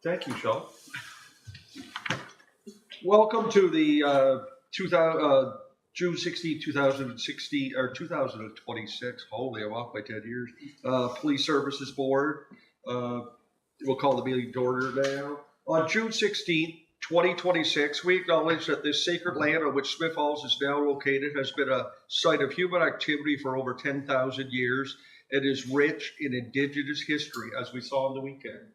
Thank you, Sean. Welcome to the 2000, June 16, 2016, or 2026. Holy, I'm off by 10 years. Police Services Board. We'll call the meeting to order now. On June 16th, 2026, we acknowledge that this sacred land on which Smith Falls is now located has been a site of human activity for over 10,000 years and is rich in indigenous history, as we saw on the weekend.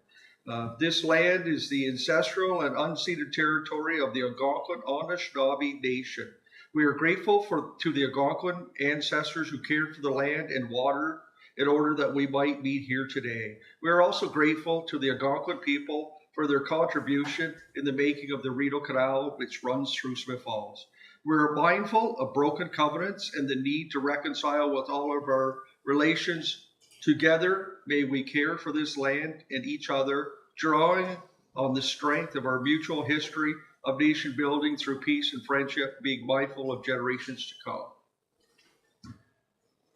This land is the ancestral and unceded territory of the Algonquin Anishinaabe Nation. We are grateful to the Algonquin ancestors who cared for the land and water in order that we might meet here today. We are also grateful to the Algonquin people for their contribution in the making of the Rideau Canal, which runs through Smith Falls. We are mindful of broken covenants and the need to reconcile with all of our relations. Together, may we care for this land and each other, drawing on the strength of our mutual history of nation building through peace and friendship, being mindful of generations to come.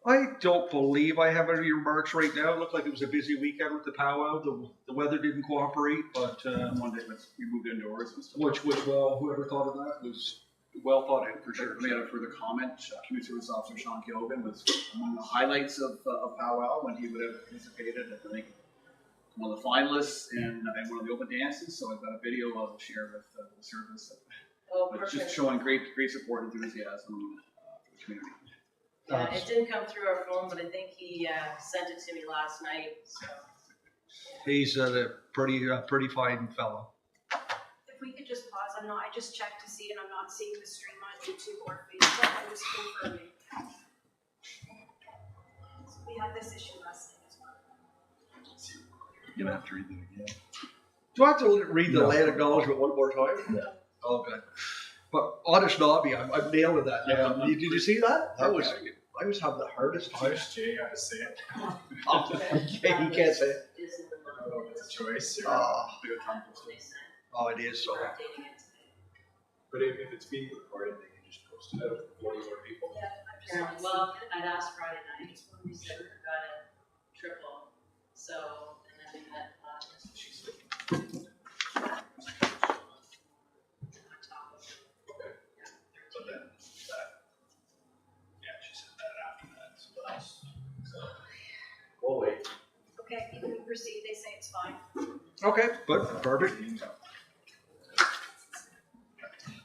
I don't believe I have any remarks right now. It looked like it was a busy weekend with the powwow. The weather didn't cooperate, but one day we moved indoors and stuff. which was well. Whoever thought of that was well thought out for sure. We had a further comment. Community Service Officer Sean Gilligan was among the highlights of powwow when he would have participated at one of the finalists and one of the open dances. So I've got a video I'll share with the service. But just showing great support and enthusiasm for the community. Yeah, it didn't come through our phone, but I think he sent it to me last night. So He's a pretty fine fellow. If we could just pause, I just checked to see, and I'm not seeing the stream on YouTube or Facebook. I was confirming. So we had this issue last night as well. You're gonna have to read it again. Do I have to read the land acknowledgement one more time? Yeah. Okay. But Anishinaabe, I'm nailing that now. Did you see that? I was having the hardest time. Jay got to say it. He can't say it. I don't know if it's a choice or. Oh, it is so. But if it's being recorded, they can just post it out for more people. yeah, well, I'd asked Friday night when we said we got a triple. So and then we met But then she said that after that. So that's. We'll wait. Okay, you can proceed. They say it's fine. Okay, good, perfect.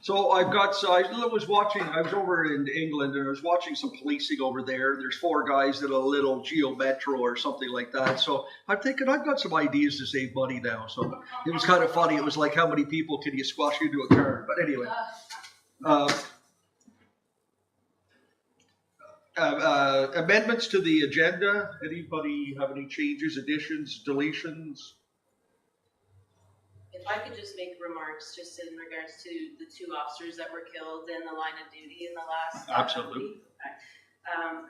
So I was over in England and I was watching some policing over there. There's 4 guys in a little Geo Metro or something like that. So I'm thinking I've got some ideas to save money now. So it was kind of funny. It was like, how many people can you squash into a car? But anyway. Amendments to the agenda. Anybody have any changes, additions, deletions? If I could just make remarks just in regards to the 2 officers that were killed in the line of duty in the last Absolutely. week.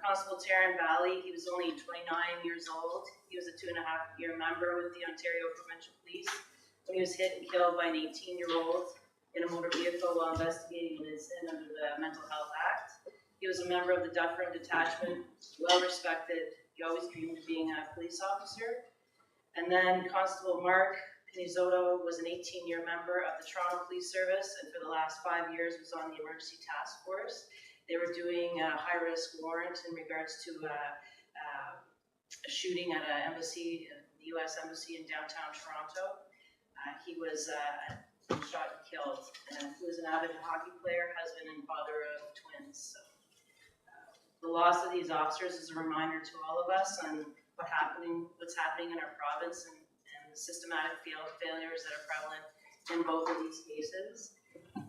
Constable Taryn Valley, he was only 29 years old. He was a 2.5-year member with the Ontario Provincial Police when he was hit and killed by an 18-year-old in a motor vehicle while investigating an incident under the Mental Health Act. He was a member of the Dufferin Detachment, well respected. He always dreamed of being a police officer. And then Constable Mark Pinizotto was an 18-year member of the Toronto Police Service, and for the last 5 years was on the Emergency Task Force. They were doing a high-risk warrant in regards to a shooting at an embassy, the U.S. Embassy in downtown Toronto. He was shot and killed. And he was an avid hockey player, husband and father of twins. So, the loss of these officers is a reminder to all of us on what's happening in our province and the systematic failures that are prevalent in both of these cases.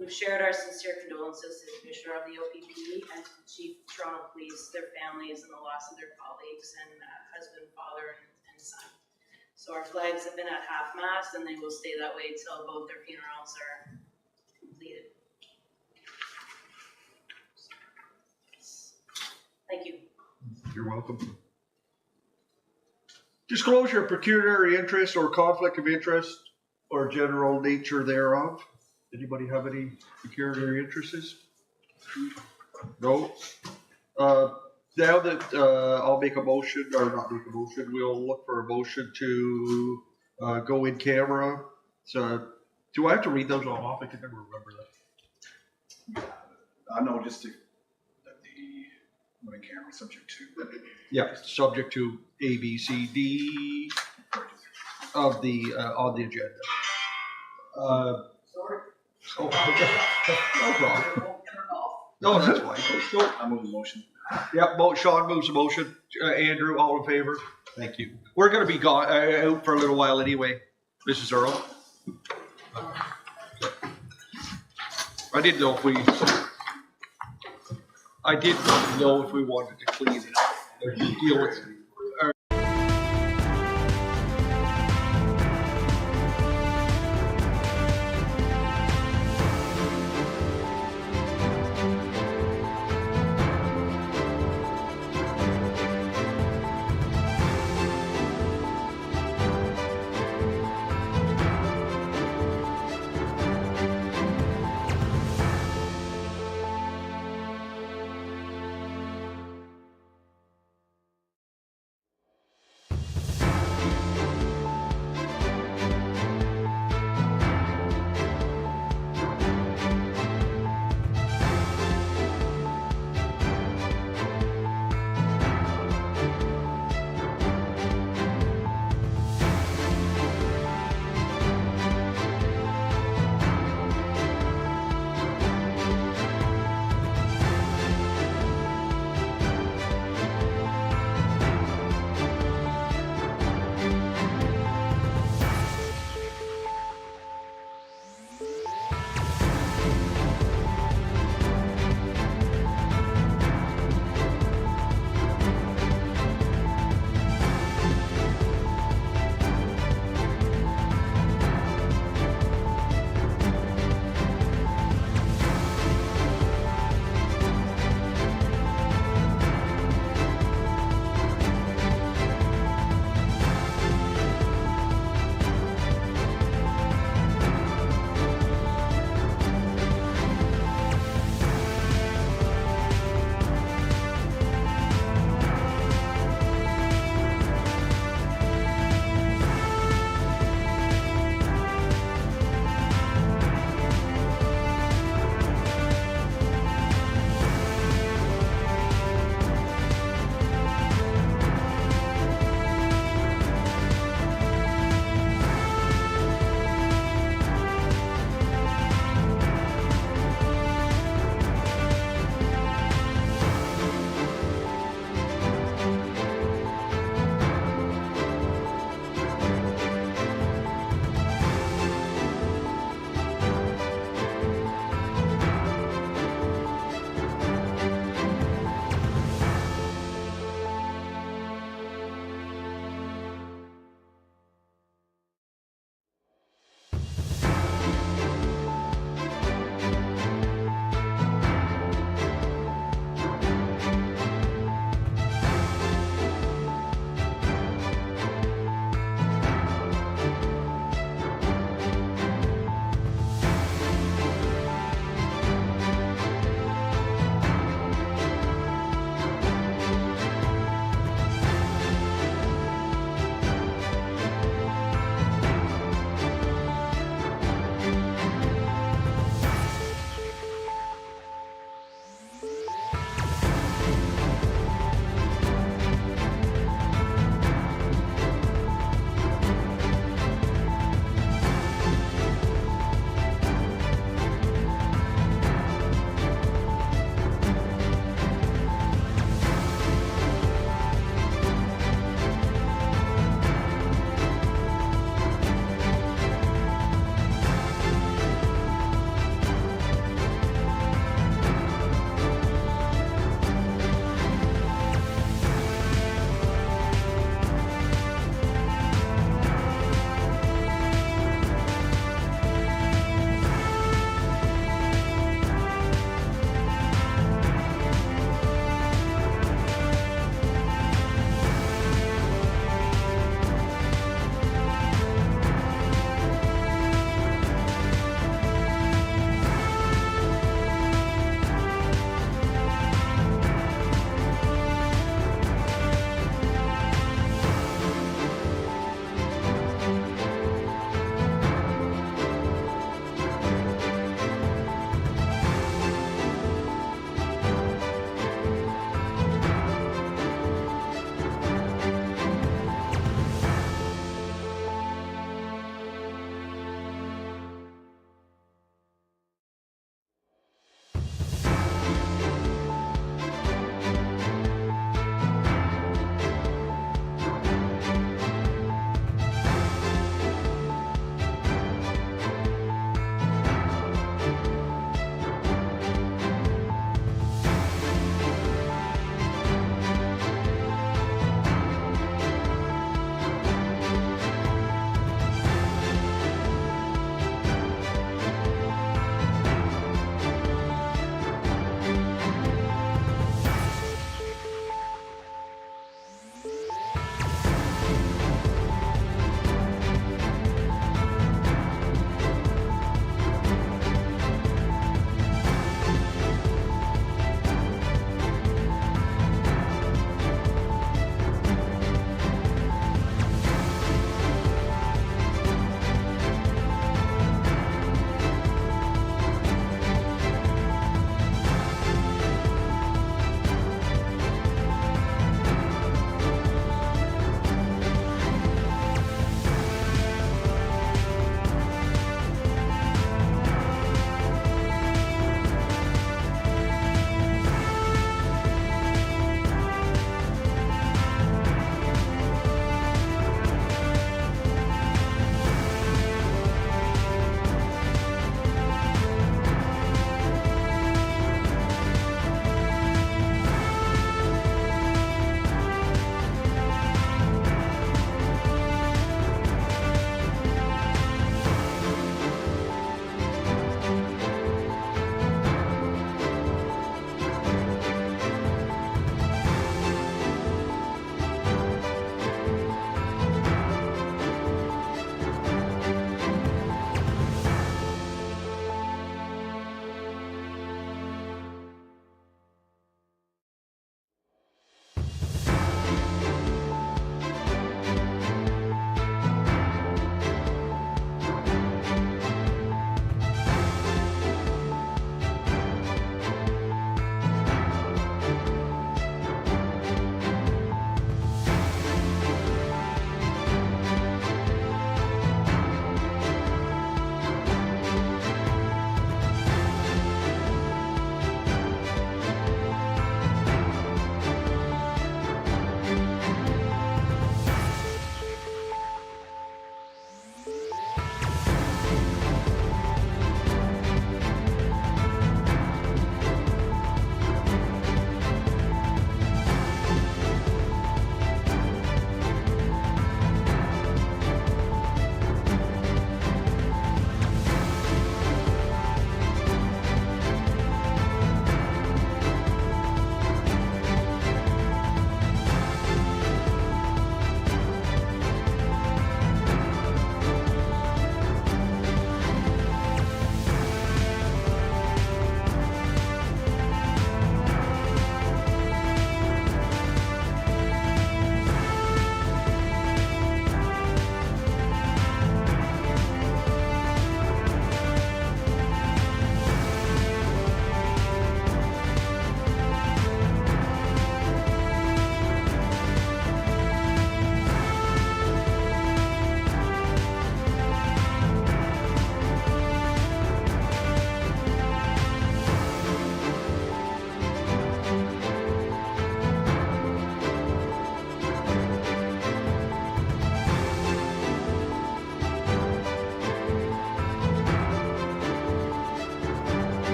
We've shared our sincere condolences to the Commissioner of the OPP and to the Chief of Toronto Police, their families, and the loss of their colleagues and husband, father, and son. So our flags have been at half-mast, and they will stay that way until both their funerals are completed. Thank you. You're welcome. Disclosure of pecuniary interest or conflict of interest or general nature thereof. Anybody have any pecuniary interests? No. now that, I'll make a motion, or not make a motion, we'll look for a motion to, go in camera. So, do I have to read those all off? I can never remember that. No, just the camera subject to. Yeah, subject to A, B, C, D of the, on the agenda. Sorry. Oh, no problem. No, that's fine. No, I move the motion. yep, Sean moves the motion. Andrew, all in favor? Thank you. We're gonna be gone, out for a little while anyway. Mrs. Earl? I didn't know if we wanted to clean it up or deal with it.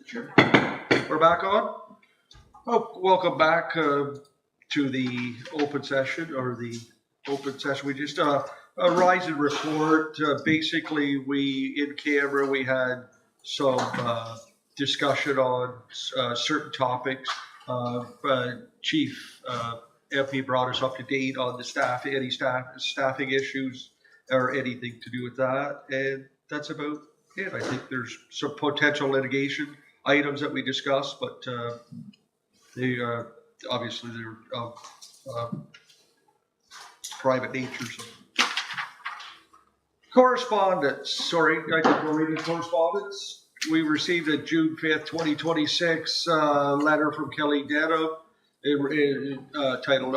Sure. We're back on? Oh, welcome back to the open session, We just, a rise and report. Basically, in camera, we had some discussion on certain topics. Chief MP brought us up to date on the any staffing issues or anything to do with that. And that's about it. I think there's some potential litigation items that we discussed, but they obviously they're of private nature. So. Correspondence. Sorry, I think we're reading correspondence. We received a June 5th, 2026 letter from Kelly Denham titled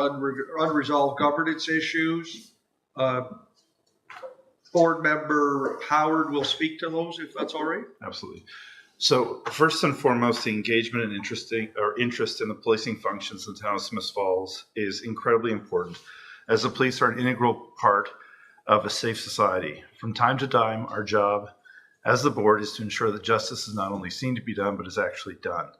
Unresolved Governance Issues. Board member Howard will speak to those if that's all right. Absolutely. So first and foremost, the engagement and interest in the policing functions in the town of Smiths Falls is incredibly important, as the police are an integral part of a safe society. From time to time, our job as the board is to ensure that justice is not only seen to be done, but is actually done.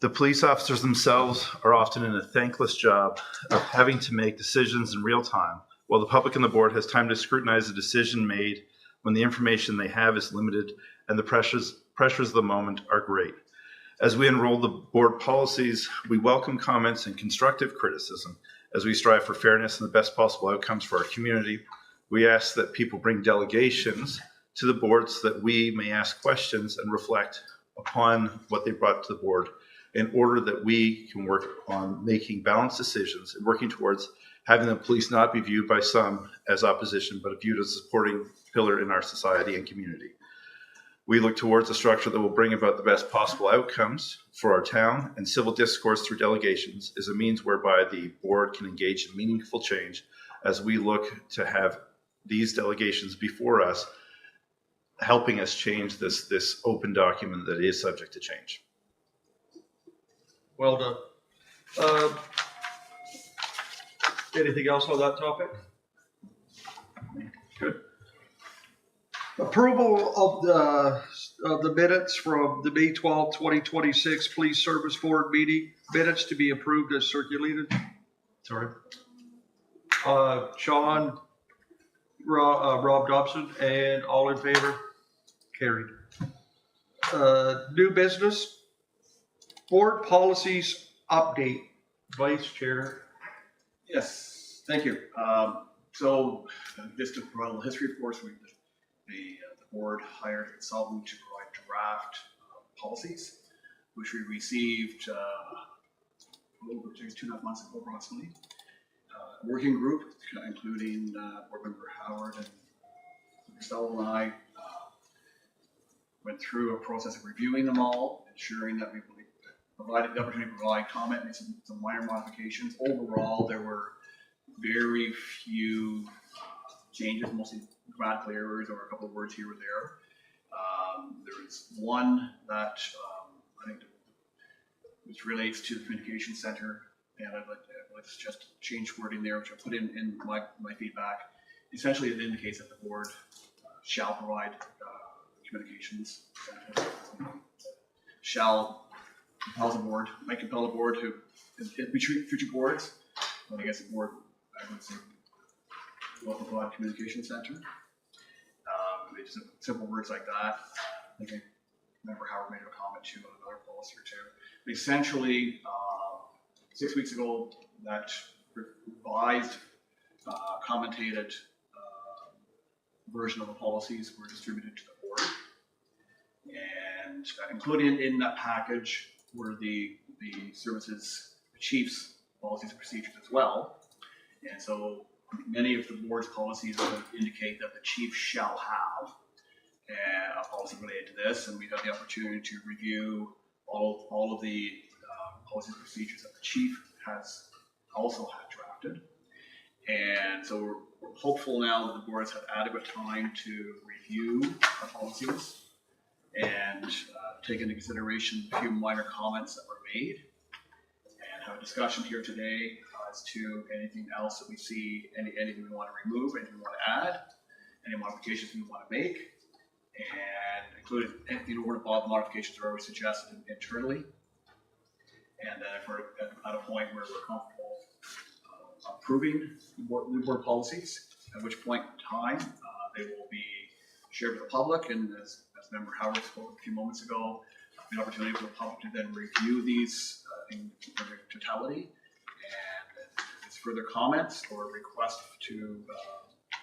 The police officers themselves are often in a thankless job of having to make decisions in real time, while the public and the board has time to scrutinize the decision made when the information they have is limited and the pressures of the moment are great. As we enroll the board policies, we welcome comments and constructive criticism as we strive for fairness and the best possible outcomes for our community. We ask that people bring delegations to the board so that we may ask questions and reflect upon what they brought to the board in order that we can work on making balanced decisions and working towards having the police not be viewed by some as opposition, but viewed as a supporting pillar in our society and community. We look towards a structure that will bring about the best possible outcomes for our town, and civil discourse through delegations is a means whereby the board can engage in meaningful change as we look to have these delegations before us helping us change this open document that is subject to change. Well done. Anything else on that topic? Good. Approval of the minutes from the May 12, 2026 Police Service Board meeting. Minutes to be approved as circulated. Sorry. Sean, Rob Dobson, and all in favor? Carried. New business. Board policies update. Vice Chair. Yes, thank you. So just to provide a little history, of course, the board hired a consultant to provide draft policies, which we received a little over 2.5 months ago, approximately. Working group, including board member Howard and Costello and I, went through a process of reviewing them all, ensuring that we provided the opportunity to provide comment and some minor modifications. Overall, there were very few changes, mostly grammatical errors or a couple of words here or there. There is one that I think which relates to the communication center, and I'd like to just change wording there, which I put in my feedback. Essentially, it indicates that the board shall provide communications center, shall compel the board, might compel the board to future boards. But I guess the board, I would say, will provide communication center. Just simple words like that. I think remember Howard made a comment too on another policy or two. But essentially, 6 weeks ago, that revised, commentated version of the policies were distributed to the board, and included in that package were the services chief's policies and procedures as well. And so many of the board's policies indicate that the chief shall have a policy related to this, and we've had the opportunity to review all of the policies and procedures that the chief has also had drafted. And so we're hopeful now that the boards have adequate time to review the policies and take into consideration a few minor comments that were made, and have a discussion here today as to anything else that we see, anything we want to remove, anything we want to add, any modifications we want to make. and including anything over and above the modifications are always suggested internally. And then if we're at a point where we're comfortable approving new board policies, at which point in time they will be shared with the public. And as Member Howard spoke a few moments ago, the opportunity for the public to then review these in their totality. And if there's further comments or requests to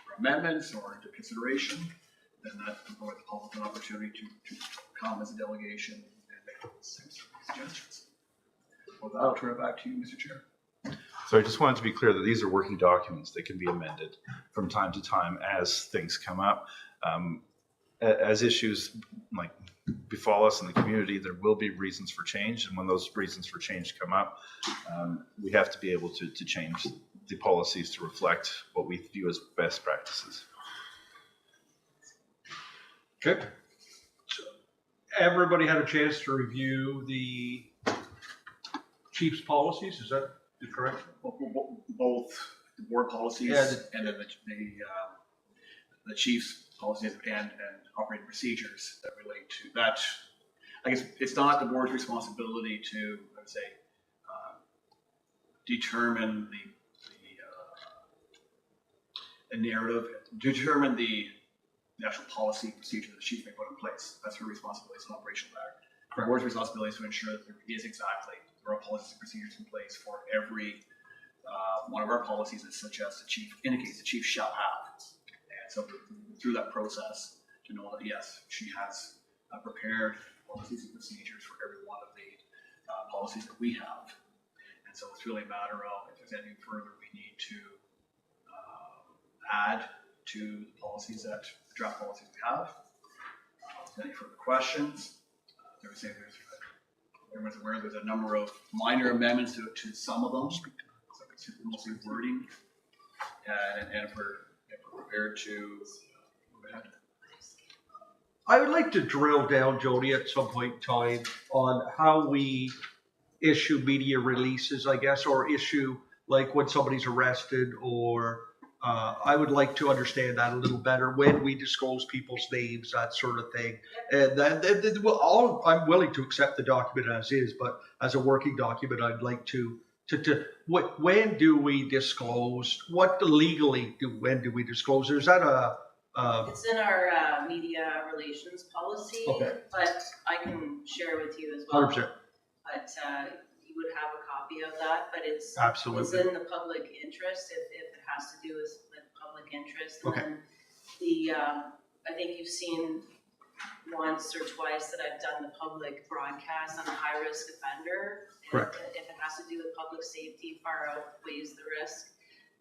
for amendments or into consideration, then that will provide the public an opportunity to come as a delegation and make those suggestions. With that, I'll turn it back to you, Mr. Chair. So I just wanted to be clear that these are working documents. They can be amended from time to time as things come up. As issues like befall us in the community, there will be reasons for change. And when those reasons for change come up, we have to be able to change the policies to reflect what we view as best practices. Okay. So everybody had a chance to review the chief's policies, is that correct? Both the board policies and then the chief's policies and operating procedures that relate to that. I guess it's not the board's responsibility to, I would say, determine the narrative, determine the actual policy procedure that the chief may put in place. That's her responsibility. It's an operational matter. The board's responsibility is to ensure that there is exactly there are policies and procedures in place for every one of our policies that such as the chief indicates the chief shall have. And so through that process to know that yes, she has prepared policies and procedures for every one of the policies that we have. And so it's really a matter of if there's anything further we need to add to the policies that the draft policies we have. Any further questions? Everyone's aware there's a number of minor amendments to some of them, so it's mostly wording, and if we're prepared to move ahead. I would like to drill down, Jody, at some point in time on how we issue media releases, I guess, or issue like when somebody's arrested, or I would like to understand that a little better when we disclose people's names, that sort of thing. And I'm willing to accept the document as is, but as a working document, I'd like to when do we disclose? When do we disclose? Is that it's in our media relations policy, Okay. but I can share with you as well. 100%? But you would have a copy of that, but it's Absolutely. in the public interest if it has to do with public interest. And Okay. then the I think you've seen once or twice that I've done the public broadcast on a high risk offender. Correct. If it has to do with public safety, far outweighs the risk,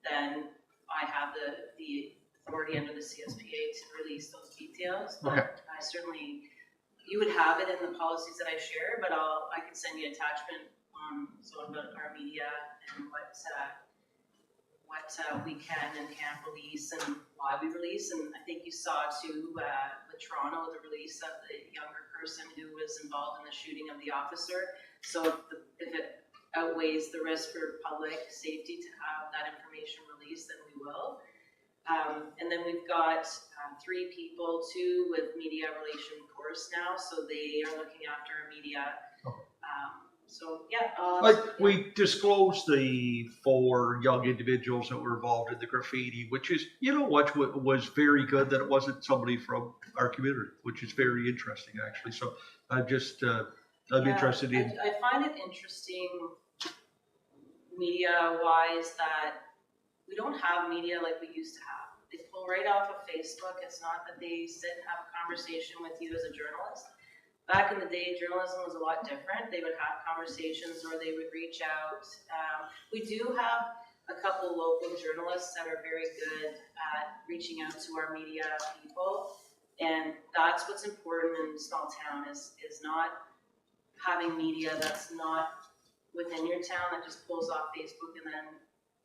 then I have the authority under the CSPA to release those details. But Okay. I certainly, you would have it in the policies that I share, but I can send you attachment on about our media and what we can and can't release and why we release. And I think you saw too with Toronto the release of the younger person who was involved in the shooting of the officer. So if it outweighs the risk for public safety to have that information released, then we will. And then we've got 3 people, 2 with media relation course now, so they are looking after our media. So yeah. We disclosed the 4 young individuals that were involved in the graffiti, which is, what was very good that it wasn't somebody from our community, which is very interesting actually. So I'm just, I'm interested in. I find it interesting media-wise that we don't have media like we used to have. They pull right off of Facebook. It's not that they sit and have a conversation with you as a journalist. Back in the day, journalism was a lot different. They would have conversations or they would reach out. We do have a couple local journalists that are very good at reaching out to our media people. And that's what's important in small town is not having media that's not within your town that just pulls off Facebook and then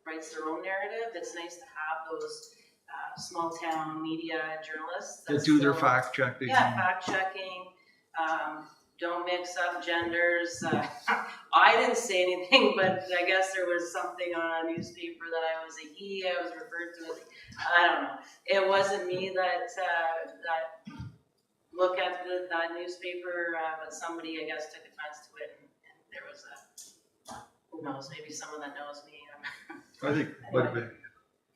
writes their own narrative. It's nice to have those small town media journalists that do their fact checking. Yeah, fact checking. Don't mix up genders. I didn't say anything, but I guess there was something on a newspaper that I was a he. I was referred to as, I don't know. It wasn't me that look at that newspaper, but somebody, I guess, took offense to it, and there was who knows, maybe someone that knows me. I think, might have been,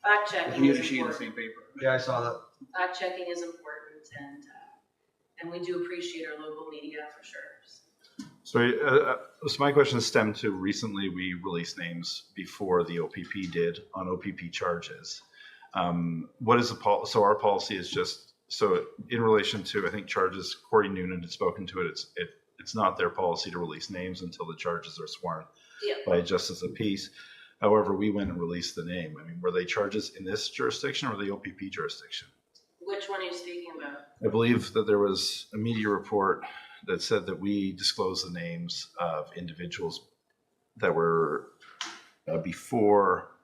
Fact The checking community is sheet in the important. same paper. yeah, I saw that. Fact checking is important, and we do appreciate our local media for sure. So my question stemmed to recently we released names before the OPP did on OPP charges. What is the so our policy is just, so in relation to, I think charges, Corey Noonan had spoken to it, it's not their policy to release names until the charges are sworn Yeah. by a justice of peace. However, we went and released the name. I mean, were they charges in this jurisdiction or the OPP jurisdiction? Which one are you speaking about? I believe that there was a media report that said that we disclosed the names of individuals that were before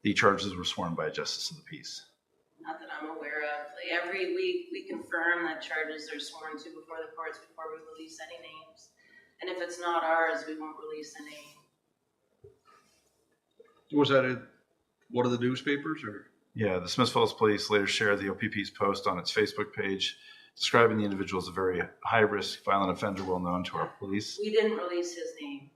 the charges were sworn by a justice of the peace. Not that I'm aware of. Like every week, we confirm that charges are sworn to before the courts before we release any names. And if it's not ours, we won't release the name. Was that in one of the newspapers or? Yeah, the Smith Falls Police later shared the OPP's post on its Facebook page, describing the individual as a very high-risk violent offender well known to our police. We didn't release his name.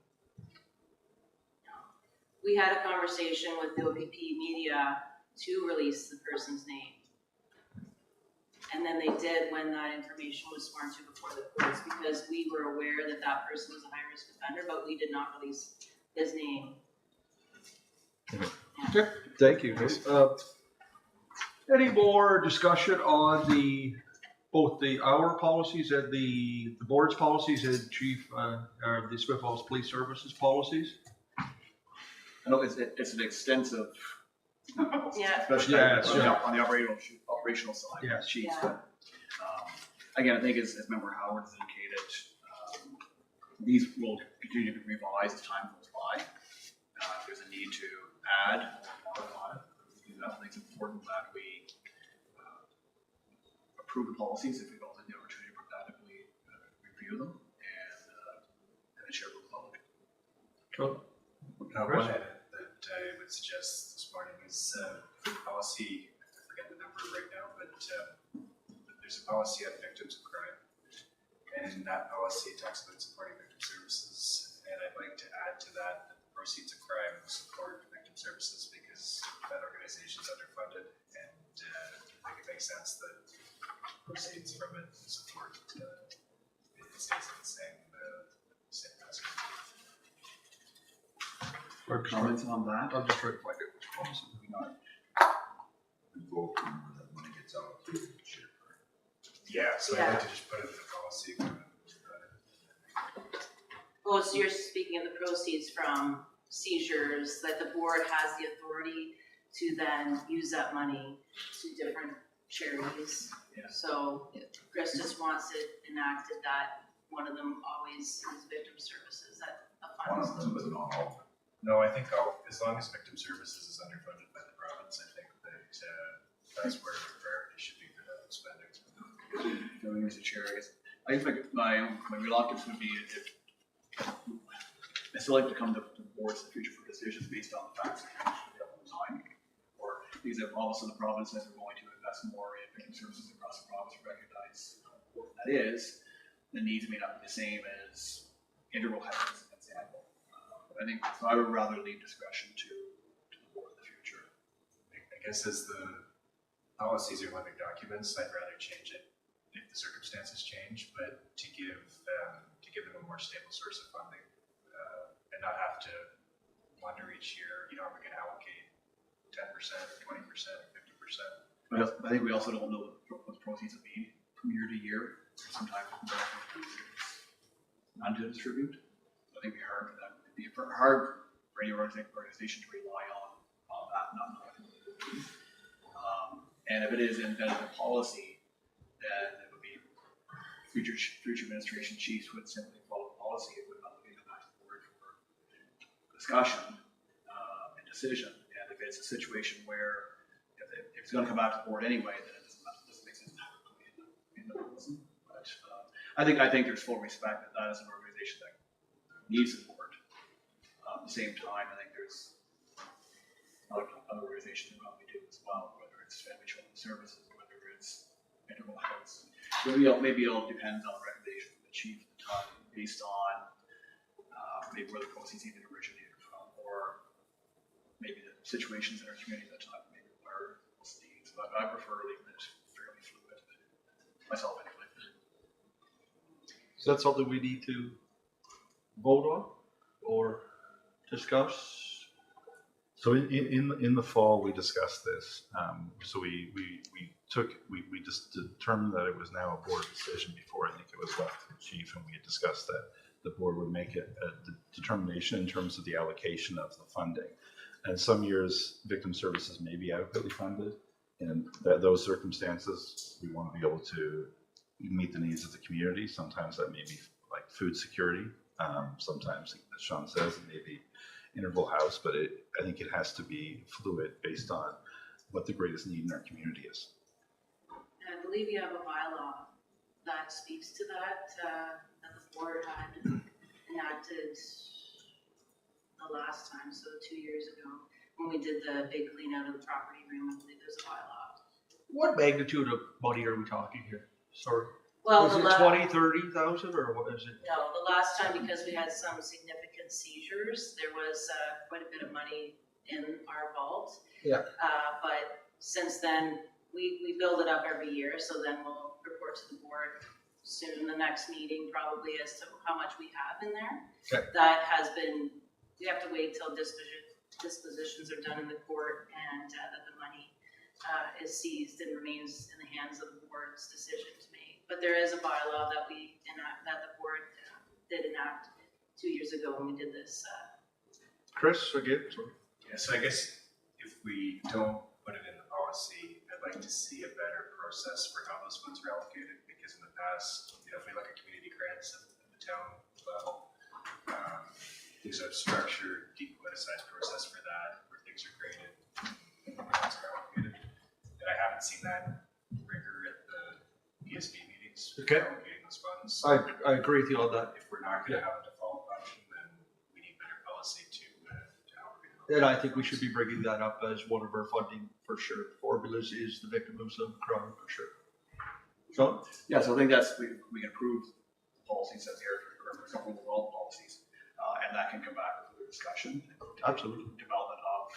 We had a conversation with the OPP media to release the person's name. And then they did when that information was sworn to before the courts, because we were aware that that person was a high-risk offender, but we did not release his name. Okay, thank you. Any more discussion on both our policies and the board's policies and the Smith Falls Police Services policies? I know it's an extensive, Yeah. especially Yeah, on the operational side. Yeah. Sheets, Yeah. but again, I think as Member Howard has indicated, these will continue to be revised as time goes by. If there's a need to add, I think it's important that we approve the policies if we don't have the opportunity to productively review them and share with the public. Cool. One edit that I would suggest this morning is for the policy, I forget the number right now, but there's a policy on victims of crime. And in that policy, it talks about supporting victim services. And I'd like to add to that the proceeds of crime will support victim services because that organization is underfunded. And I think it makes sense that proceeds from it support it stays in the same message. Comments on that? I'm just trying to find it. Which policy do we not? Vote when that money gets allocated. Yeah, so I'd like to just put it in the policy. Oh, so you're speaking of the proceeds from seizures, that the board has the authority to then use that money to different charities. Yeah. So Chris just wants it enacted that one of them always is victim services, that a One fund. of them, but not all. No, I think as long as victim services is underfunded by the province, I think that that's where the priority should be for that spending. Going as a chair, I guess. I guess my reluctance would be if I still like to come to the boards in the future for decisions based on the facts that come at the time. Or these are all of a sudden the province says we're going to invest more in victim services across the province to recognize what that is. The needs may not be the same as integral health, as an example. But I think so I would rather leave discretion to the board in the future. I guess as the policies are living documents, I'd rather change it if the circumstances change, but to give them a more stable source of funding and not have to wonder each year, are we going to allocate 10% or 20% or 50%? But I think we also don't know what the proceeds will be from year to year. Sometimes none to distribute. I think it'd be hard for them. It'd be hard for any organization to rely on that, not knowing. And if it is embedded in policy, then it would be future administration chiefs would simply follow the policy. It would not be come back to the board for discussion and decision. And if it's a situation where if it's going to come back to the board anyway, then it doesn't make sense to have it in the policy. But I think there's full respect that is an organization that needs support. At the same time, I think there's other organizations that probably do as well, whether it's family children's services, whether it's integral health. maybe it'll depend on the recommendation from the chief at the time, based on, maybe where the proceeds even originated from, or maybe the situations in our community at the time maybe require those needs, but I prefer leaving it fairly fluid, myself anyway. Is that something we need to vote on or discuss? So in the fall, we discussed this. So we just determined that it was now a board decision. Before, I think it was left to the chief, and we had discussed that the board would make a determination in terms of the allocation of the funding. And some years, victim services may be adequately funded. In those circumstances, we want to be able to meet the needs of the community. Sometimes that may be like food security. Sometimes, as Sean says, it may be interval house, but I think it has to be fluid based on what the greatest need in our community is. And I believe you have a bylaw that speaks to that, that the board had enacted the last time, so 2 years ago, when we did the big clean out of the property room. I believe there's a bylaw. What magnitude of money are we talking here? Sorry. Well, Is it 20, 30,000 or what is it? No, the last time, because we had some significant seizures, there was quite a bit of money in our vault. Yeah. But since then, we build it up every year, so then we'll report to the board soon, the next meeting probably, as to how much we have in there. Okay. That has been, we have to wait till dispositions are done in the court and that the money is seized and remains in the hands of the board's decision to make. But there is a bylaw that that the board did enact 2 years ago when we did this. Chris, again, sorry. Yeah, so I guess if we don't put it in the policy, I'd like to see a better process for how those funds are allocated, because in the past, if we look at community grants at the town level, there's a structured, depoliticized process for that, where things are graded and the funds are allocated. And I haven't seen that rigor at the ESB meetings, Okay. allocating those funds. I agree with you on that. If we're not gonna have a default option, then we need better policy to how we're gonna. And I think we should be bringing that up as one of our funding for sure formulas is the victims of crime for sure. Sean? Yeah, so I think that's, we can approve the policies as here, or a couple of world policies, and that can come back with a discussion. Absolutely. Development of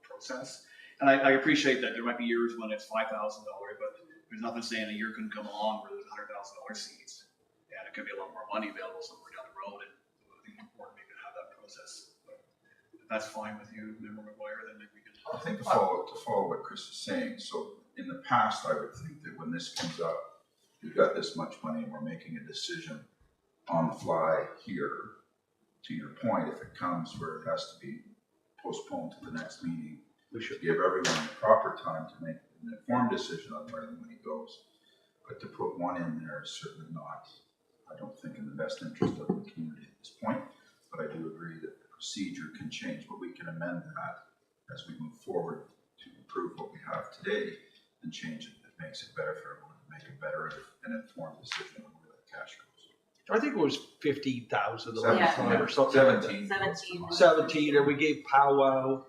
process. And I appreciate that there might be years when it's $5,000, but there's nothing saying a year can come along where there's $100,000 seeds. And it could be a lot more money available somewhere down the road, and I think it's important maybe to have that process. But if that's fine with you, Member McGuire, then maybe we can. I think to follow what Chris is saying, so in the past, I would think that when this comes up, we've got this much money and we're making a decision on the fly here. To your point, if it comes where it has to be postponed to the next meeting, we should give everyone the proper time to make an informed decision on where the money goes. But to put one in there is certainly not, I don't think, in the best interest of the community at this point. But I do agree that the procedure can change, but we can amend that as we move forward to improve what we have today and change it. That makes it better for everyone to make a better and informed decision on where the cash goes. I think it was 50,000 the Yeah. last time or something like that. 17. 17, and we gave powwow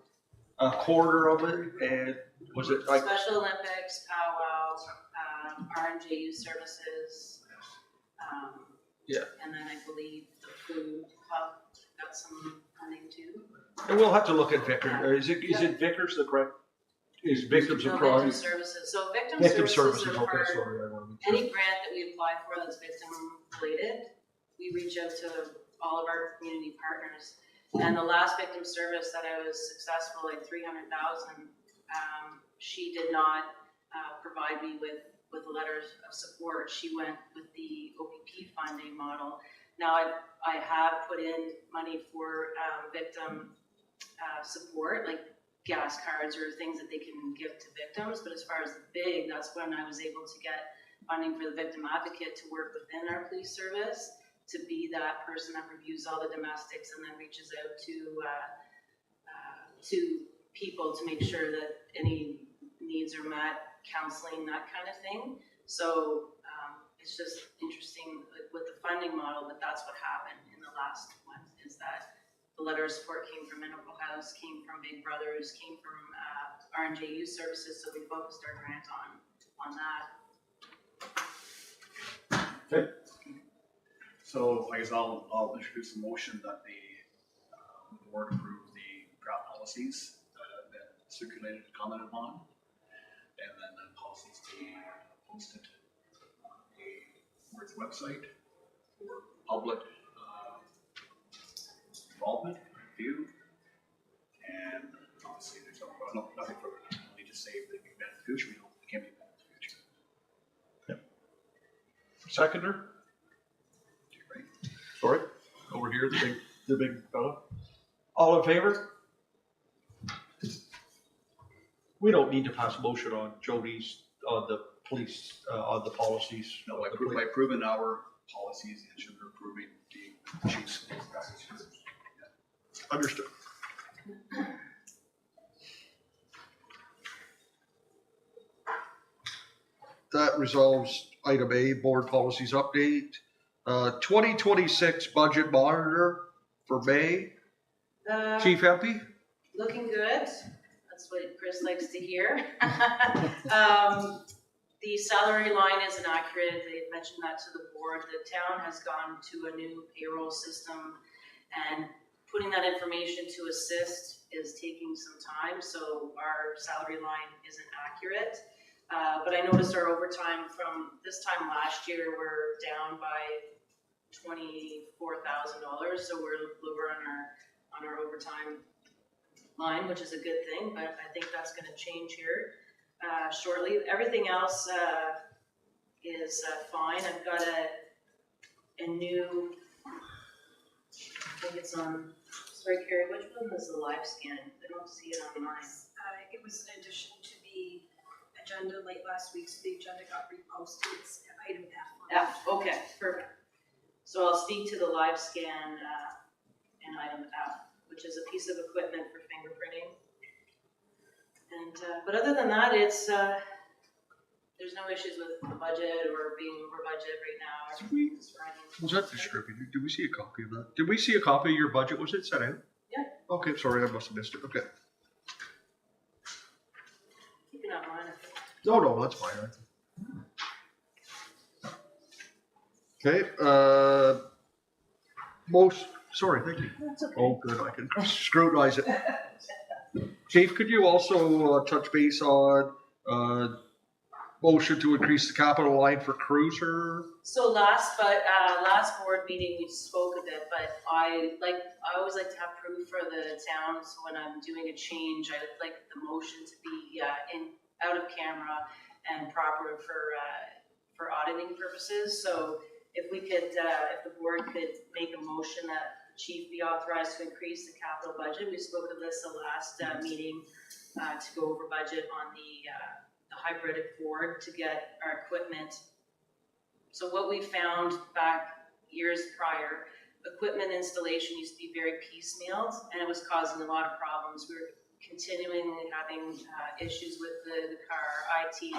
a quarter of it, and was it like, Special Olympics, powwow, RNJ Youth Services. Yeah. And then I believe the food hub got some funding too. and we'll have to look at Vickers, or is it Vickers the correct, is victims of No, crime? victim services. So victim Victim services services, are okay, for sorry, I want to be any sure. grant that we apply for that's victim related. We reach out to all of our community partners. And the last victim service that I was successful, like 300,000, she did not provide me with letters of support. She went with the OPP funding model. Now I have put in money for victim support, like gas cards or things that they can give to victims. But as far as the big, that's when I was able to get funding for the victim advocate to work within our police service, to be that person that reviews all the domestics and then reaches out to people to make sure that any needs are met, counseling, that kind of thing. So it's just interesting with the funding model, but that's what happened in the last one, is that the letter of support came from Integral House, came from Big Brothers, came from RNJ Youth Services, so we focused our grant on that. Okay. So I guess I'll introduce a motion that the board approve the draft policies that circulated and commented on. And then the policies be posted on the board's website for public involvement, review. And obviously there's nothing further. We need to say if they can be better in the future. We know they can be better in the future. Seconder? Sorry, over here, the big fella. All in favor? We don't need to pass a motion on Jody's, on the police, on the policies. No, by approving our policies, it should be approving the chief's. Understood. That resolves item A, board policies update. 2026 budget monitor for May. Chief Empey? Looking good. That's what Chris likes to hear. The salary line isn't accurate. They mentioned that to the board. The town has gone to a new payroll system, and putting that information to assist is taking some time, so our salary line isn't accurate. But I noticed our overtime from this time last year, we're down by $24,000, so we're lower on our overtime line, which is a good thing, but I think that's gonna change here shortly. Everything else is fine. I've got a new, I think it's on, sorry Carrie, which one was the live scan? I don't see it online. It was an addition to the agenda late last week, so the agenda got reposted. It's item F. F, okay, perfect. So I'll speak to the live scan in item F, which is a piece of equipment for fingerprinting. And, but other than that, it's, there's no issues with the budget or being over budget right now. Everything's running. Was that distributed? Did we see a copy of that? Did we see a copy of your budget? Was it sent out? Yeah. Okay, sorry, I must have missed it. Okay. Keeping up on it. No, that's fine. Okay, sorry, thank you. That's okay. Oh, good, I can scrutinize it. Chief, could you also touch base on motion to increase the capital line for cruiser? So last board meeting, we spoke of it, but I always like to have proof for the town, so when I'm doing a change, I would like the motion to be out of camera and proper for auditing purposes. So if we could, if the board could make a motion that the chief be authorized to increase the capital budget. We spoke of this the last meeting to go over budget on the hybrid Ford to get our equipment. So what we found back years prior, equipment installation used to be very piecemealed, and it was causing a lot of problems. We were continually having issues with the car, IT,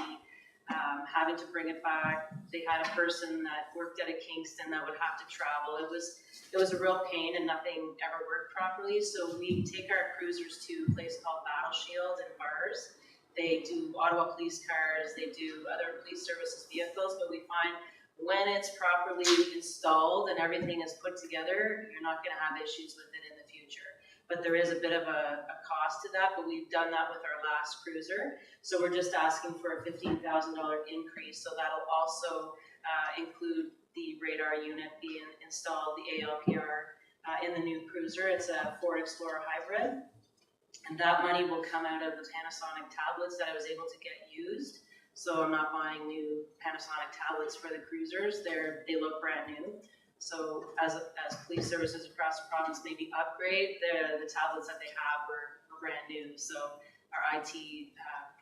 having to bring it back. They had a person that worked out of Kingston that would have to travel. It was a real pain, and nothing ever worked properly. So we take our cruisers to a place called Battle Shield in Bars. They do Ottawa police cars, they do other police services vehicles, but we find when it's properly installed and everything is put together, you're not gonna have issues with it in the future. But there is a bit of a cost to that, but we've done that with our last cruiser. So we're just asking for a $15,000 increase. So that'll also include the radar unit being installed, the ALPR in the new cruiser. It's a Ford Explorer hybrid. And that money will come out of the Panasonic tablets that I was able to get used. So I'm not buying new Panasonic tablets for the cruisers. They look brand new. So as police services across the province maybe upgrade, the tablets that they have were brand new. So our IT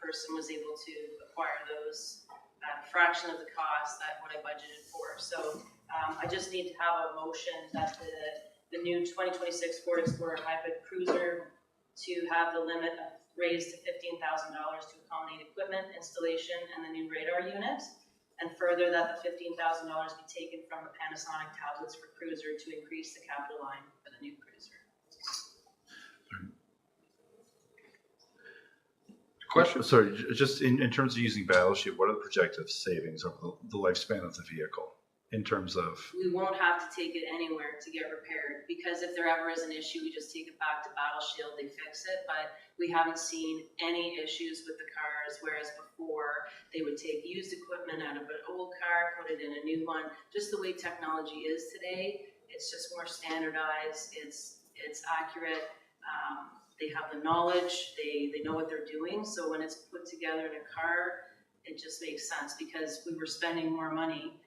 person was able to acquire those at a fraction of the cost that what I budgeted for. So I just need to have a motion that the new 2026 Ford Explorer hybrid cruiser to have the limit raised to $15,000 to accommodate equipment, installation, and the new radar unit. And further, that the $15,000 be taken from the Panasonic tablets for cruiser to increase the capital line for the new cruiser. Question? Sorry, just in terms of using Battleship, what are the projected savings over the lifespan of the vehicle in terms of, We won't have to take it anywhere to get repaired, because if there ever is an issue, we just take it back to Battle Shield, they fix it, but we haven't seen any issues with the cars, whereas before, they would take used equipment out of an old car, put it in a new one, just the way technology is today, it's just more standardized, it's accurate, they have the knowledge, they know what they're doing, so when it's put together in a car, it just makes sense, because we were spending more money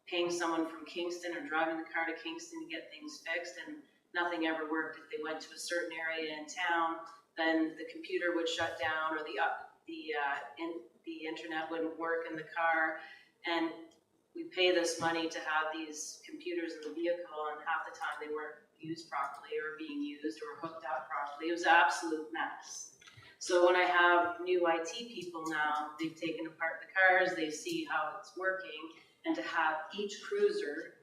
paying someone from Kingston or driving the car to Kingston to get things fixed, and nothing ever worked. If they went to a certain area in town, then the computer would shut down, or the internet wouldn't work in the car, and we pay this money to have these computers in the vehicle, and half the time they weren't used properly or being used or hooked up properly. It was an absolute mess. So when I have new IT people now, they've taken apart the cars, they see how it's working, and to have each cruiser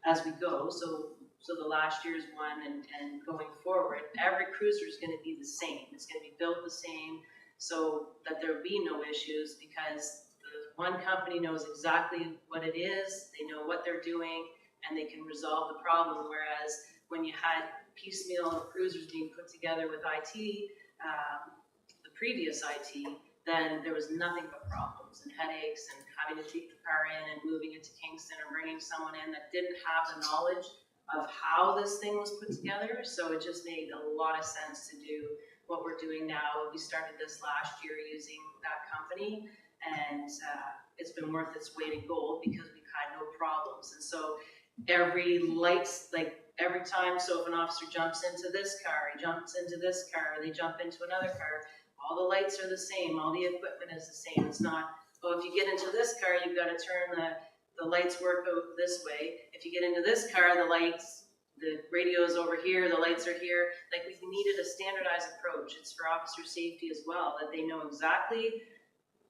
as we go, so the last year's one and going forward, every cruiser is gonna be the same. It's gonna be built the same, so that there'll be no issues, because the one company knows exactly what it is, they know what they're doing, and they can resolve the problem, whereas when you had piecemeal cruisers being put together with IT, the previous IT, then there was nothing but problems and headaches and having to take the car in and moving it to Kingston or bringing someone in that didn't have the knowledge of how this thing was put together. So it just made a lot of sense to do what we're doing now. We started this last year using that company, and it's been worth its weight in gold because we've had no problems. And so every time, so if an officer jumps into this car, he jumps into this car, they jump into another car, all the lights are the same, all the equipment is the same. It's not, oh, if you get into this car, you've got to turn the lights work out this way. If you get into this car, the radio is over here, the lights are here. Like, we needed a standardized approach. It's for officer safety as well, that they know exactly,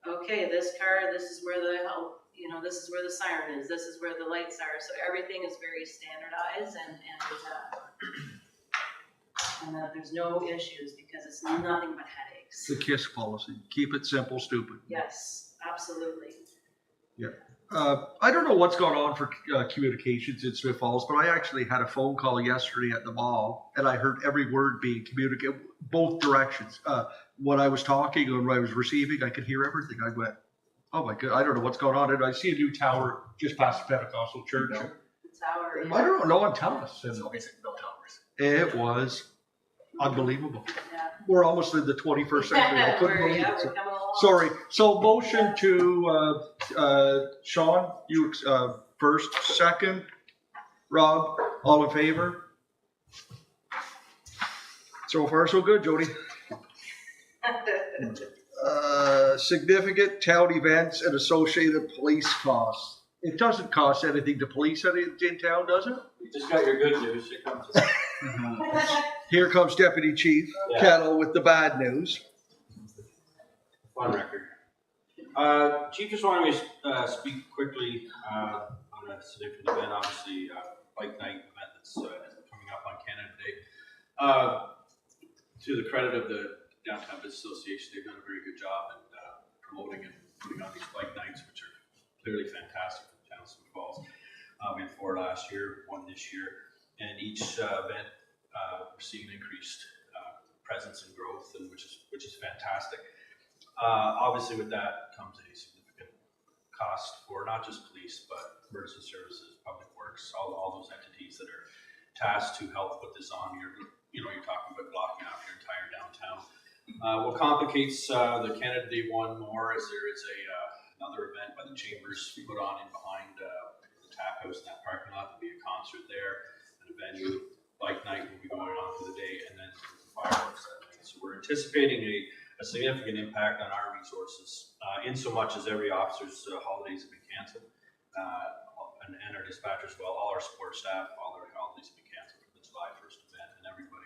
okay, this car, this is where this is where the siren is, this is where the lights are. So everything is very standardized, and that there's no issues, because it's nothing but headaches. The KISS policy, keep it simple, stupid. Yes, absolutely. I don't know what's going on for communications in Smith Falls, but I actually had a phone call yesterday at the mall, and I heard every word being communicated, both directions. When I was talking and when I was receiving, I could hear everything. I went, oh my God, I don't know what's going on. And I see a new tower just past the Pentecostal church. The tower is. I don't know, no one tell us. And So basically, no towers. it was unbelievable. Yeah. We're almost in the 21st century. I couldn't believe Yeah, it. we're coming along. Sorry. So motion to Sean, you first, second. Rob, all in favor? So far, so good, Jody. Significant town events and associated police costs. It doesn't cost anything to police in town, does it? You just got your good news. Here comes Here comes Deputy Chief Yeah. Kettle with the bad news. fun record. Chief just wanted me to speak quickly on a significant event, obviously bike night event that's coming up on Canada Day. To the credit of the Downtown Business Association, they've done a very good job in promoting and putting on these bike nights, which are clearly fantastic for the town of Smith Falls. We had 4 last year, 1 this year, and each event we're seeing increased presence and growth, and which is fantastic. Obviously, with that comes a significant cost for not just police, but emergency services, public works, all those entities that are tasked to help put this on. You're talking about blocking off your entire downtown. What complicates the Canada Day one more is there is another event by the Chambers put on in behind the tap house in that parking lot. There'll be a concert there, and a venue. Bike night will be going on for the day, and then fireworks that night. So we're anticipating a significant impact on our resources, in so much as every officer's holidays have been canceled, and our dispatchers, well, all our support staff, all their holidays have been canceled for the July 1st event, and everybody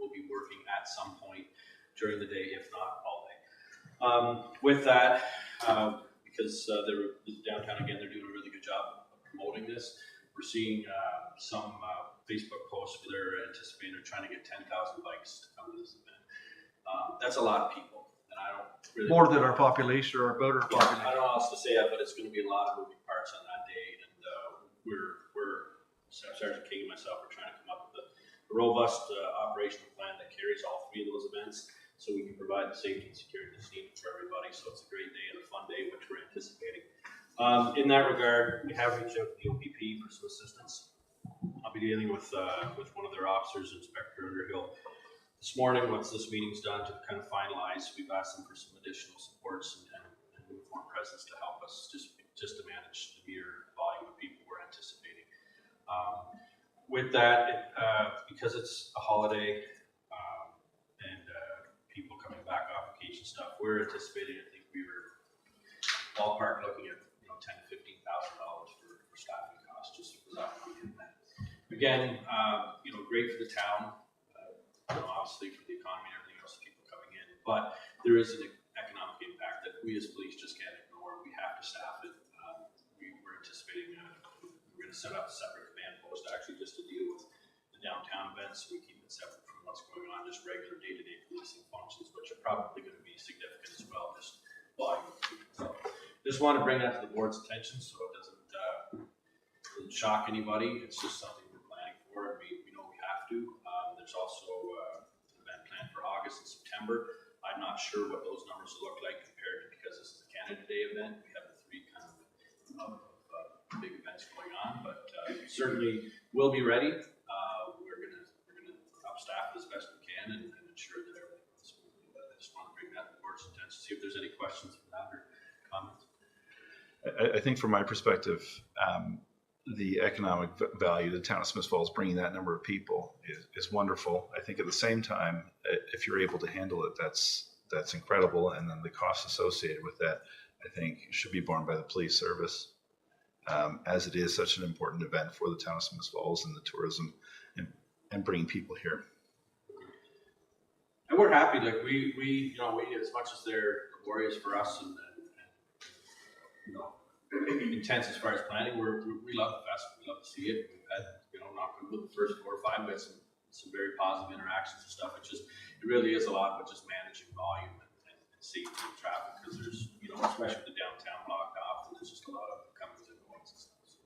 will be working at some point during the day, if not all day. With that, because the downtown, again, they're doing a really good job of promoting this. We're seeing some Facebook posts where they're anticipating they're trying to get 10,000 bikes to come to this event. That's a lot of people, and I don't really More than our population or about our I population. don't know how else to say that, but it's going to be a lot of moving parts on that day, and Sergeant King and myself are trying to come up with a robust operational plan that carries all three of those events, so we can provide the safety and security that's needed for everybody. So it's a great day and a fun day, which we're anticipating. In that regard, we have reached out to the OPP for some assistance. I'll be dealing with one of their officers, Inspector Underhill, this morning once this meeting's done to kind of finalize. We've asked them for some additional supports and uniform presence to help us just to manage the mere volume of people we're anticipating. With that, because it's a holiday and people coming back off vacation stuff, we're anticipating, I think we were ballpark looking at $10,000 to $15,000 for staffing costs just for that weekend. Again, great for the town, obviously for the economy and everything else, people coming in, but there is an economic impact that we as police just can't ignore. We have to staff it. We're anticipating we're going to set up a separate command post actually just to deal with the downtown events. So we keep it separate from what's going on, just regular day-to-day policing functions, which are probably going to be significant as well, just volume of people. So just want to bring that to the board's attention so it doesn't shock anybody. It's just something we're planning for, and we know we have to. There's also an event planned for August and September. I'm not sure what those numbers will look like compared to, because this is a Canada Day event. We have the three kind of big events going on, but certainly we'll be ready. We're gonna upstaff as best we can and ensure that everything goes smoothly. But I just want to bring that to the board's attention, see if there's any questions from that or comments. I think from my perspective, the economic value to the town of Smiths Falls, bringing that number of people is wonderful. I think at the same time, if you're able to handle it, that's incredible. And then the costs associated with that, I think, should be borne by the police service, as it is such an important event for the town of Smiths Falls and the tourism and bringing people here. And we're happy, like we as much as they're laborious for us and intense as far as planning, we love the festival. We love to see it. We've had, knock on wood, the first 4 or 5, we had some very positive interactions and stuff. It really is a lot about just managing volume and safety of traffic, because there's, especially with the downtown blocked off, there's just a lot of comings and goings and stuff. So.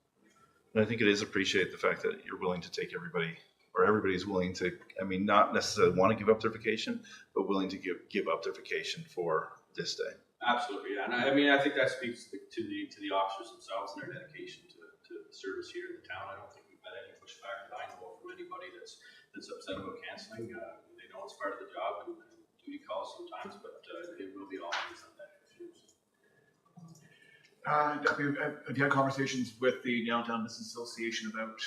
And I think it is appreciated the fact that you're willing to take everybody, or everybody's willing to, not necessarily want to give up their vacation, but willing to give up their vacation for this day. Absolutely, yeah. And I think that speaks to the officers themselves and their dedication to the service here in the town. I don't think we've had any pushback that I know from anybody that's upset about canceling. They know it's part of the job and duty calls sometimes, but it will be all hands on deck. Have you had conversations with the Downtown Business Association about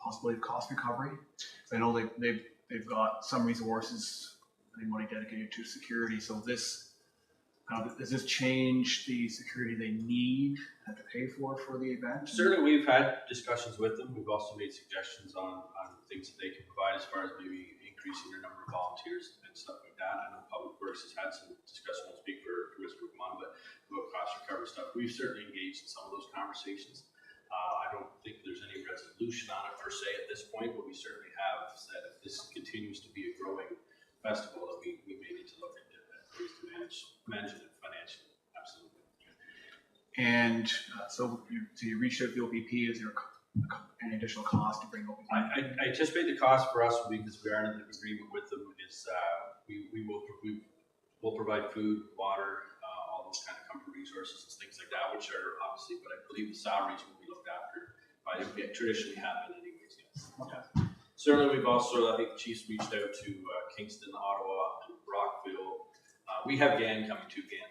possibility of cost recovery? I know they've got some resources, money dedicated to security. So does this change the security they need and to pay for the event? Certainly, we've had discussions with them. We've also made suggestions on things that they can provide as far as maybe increasing their number of volunteers and stuff like that. I know Public Works has had some discussion. I won't speak for Commissioner McMahon, but about cost recovery stuff. We've certainly engaged in some of those conversations. I don't think there's any resolution on it per se at this point, but we certainly have said if this continues to be a growing festival, that we may need to look at ways to manage it financially. Absolutely. And so you reached out to the OPP. Is there any additional cost to bring OPP? I anticipate the cost for us, because we are in an agreement with them, is we'll provide food, water, all those kind of comfort resources and things like that, which are obviously, but I believe the salaries will be looked after by them. Traditionally happen anyways. Yes. Okay. Certainly, we've also, I think the Chiefs reached out to Kingston, Ottawa, and Rockville. We have GAN coming to GAN.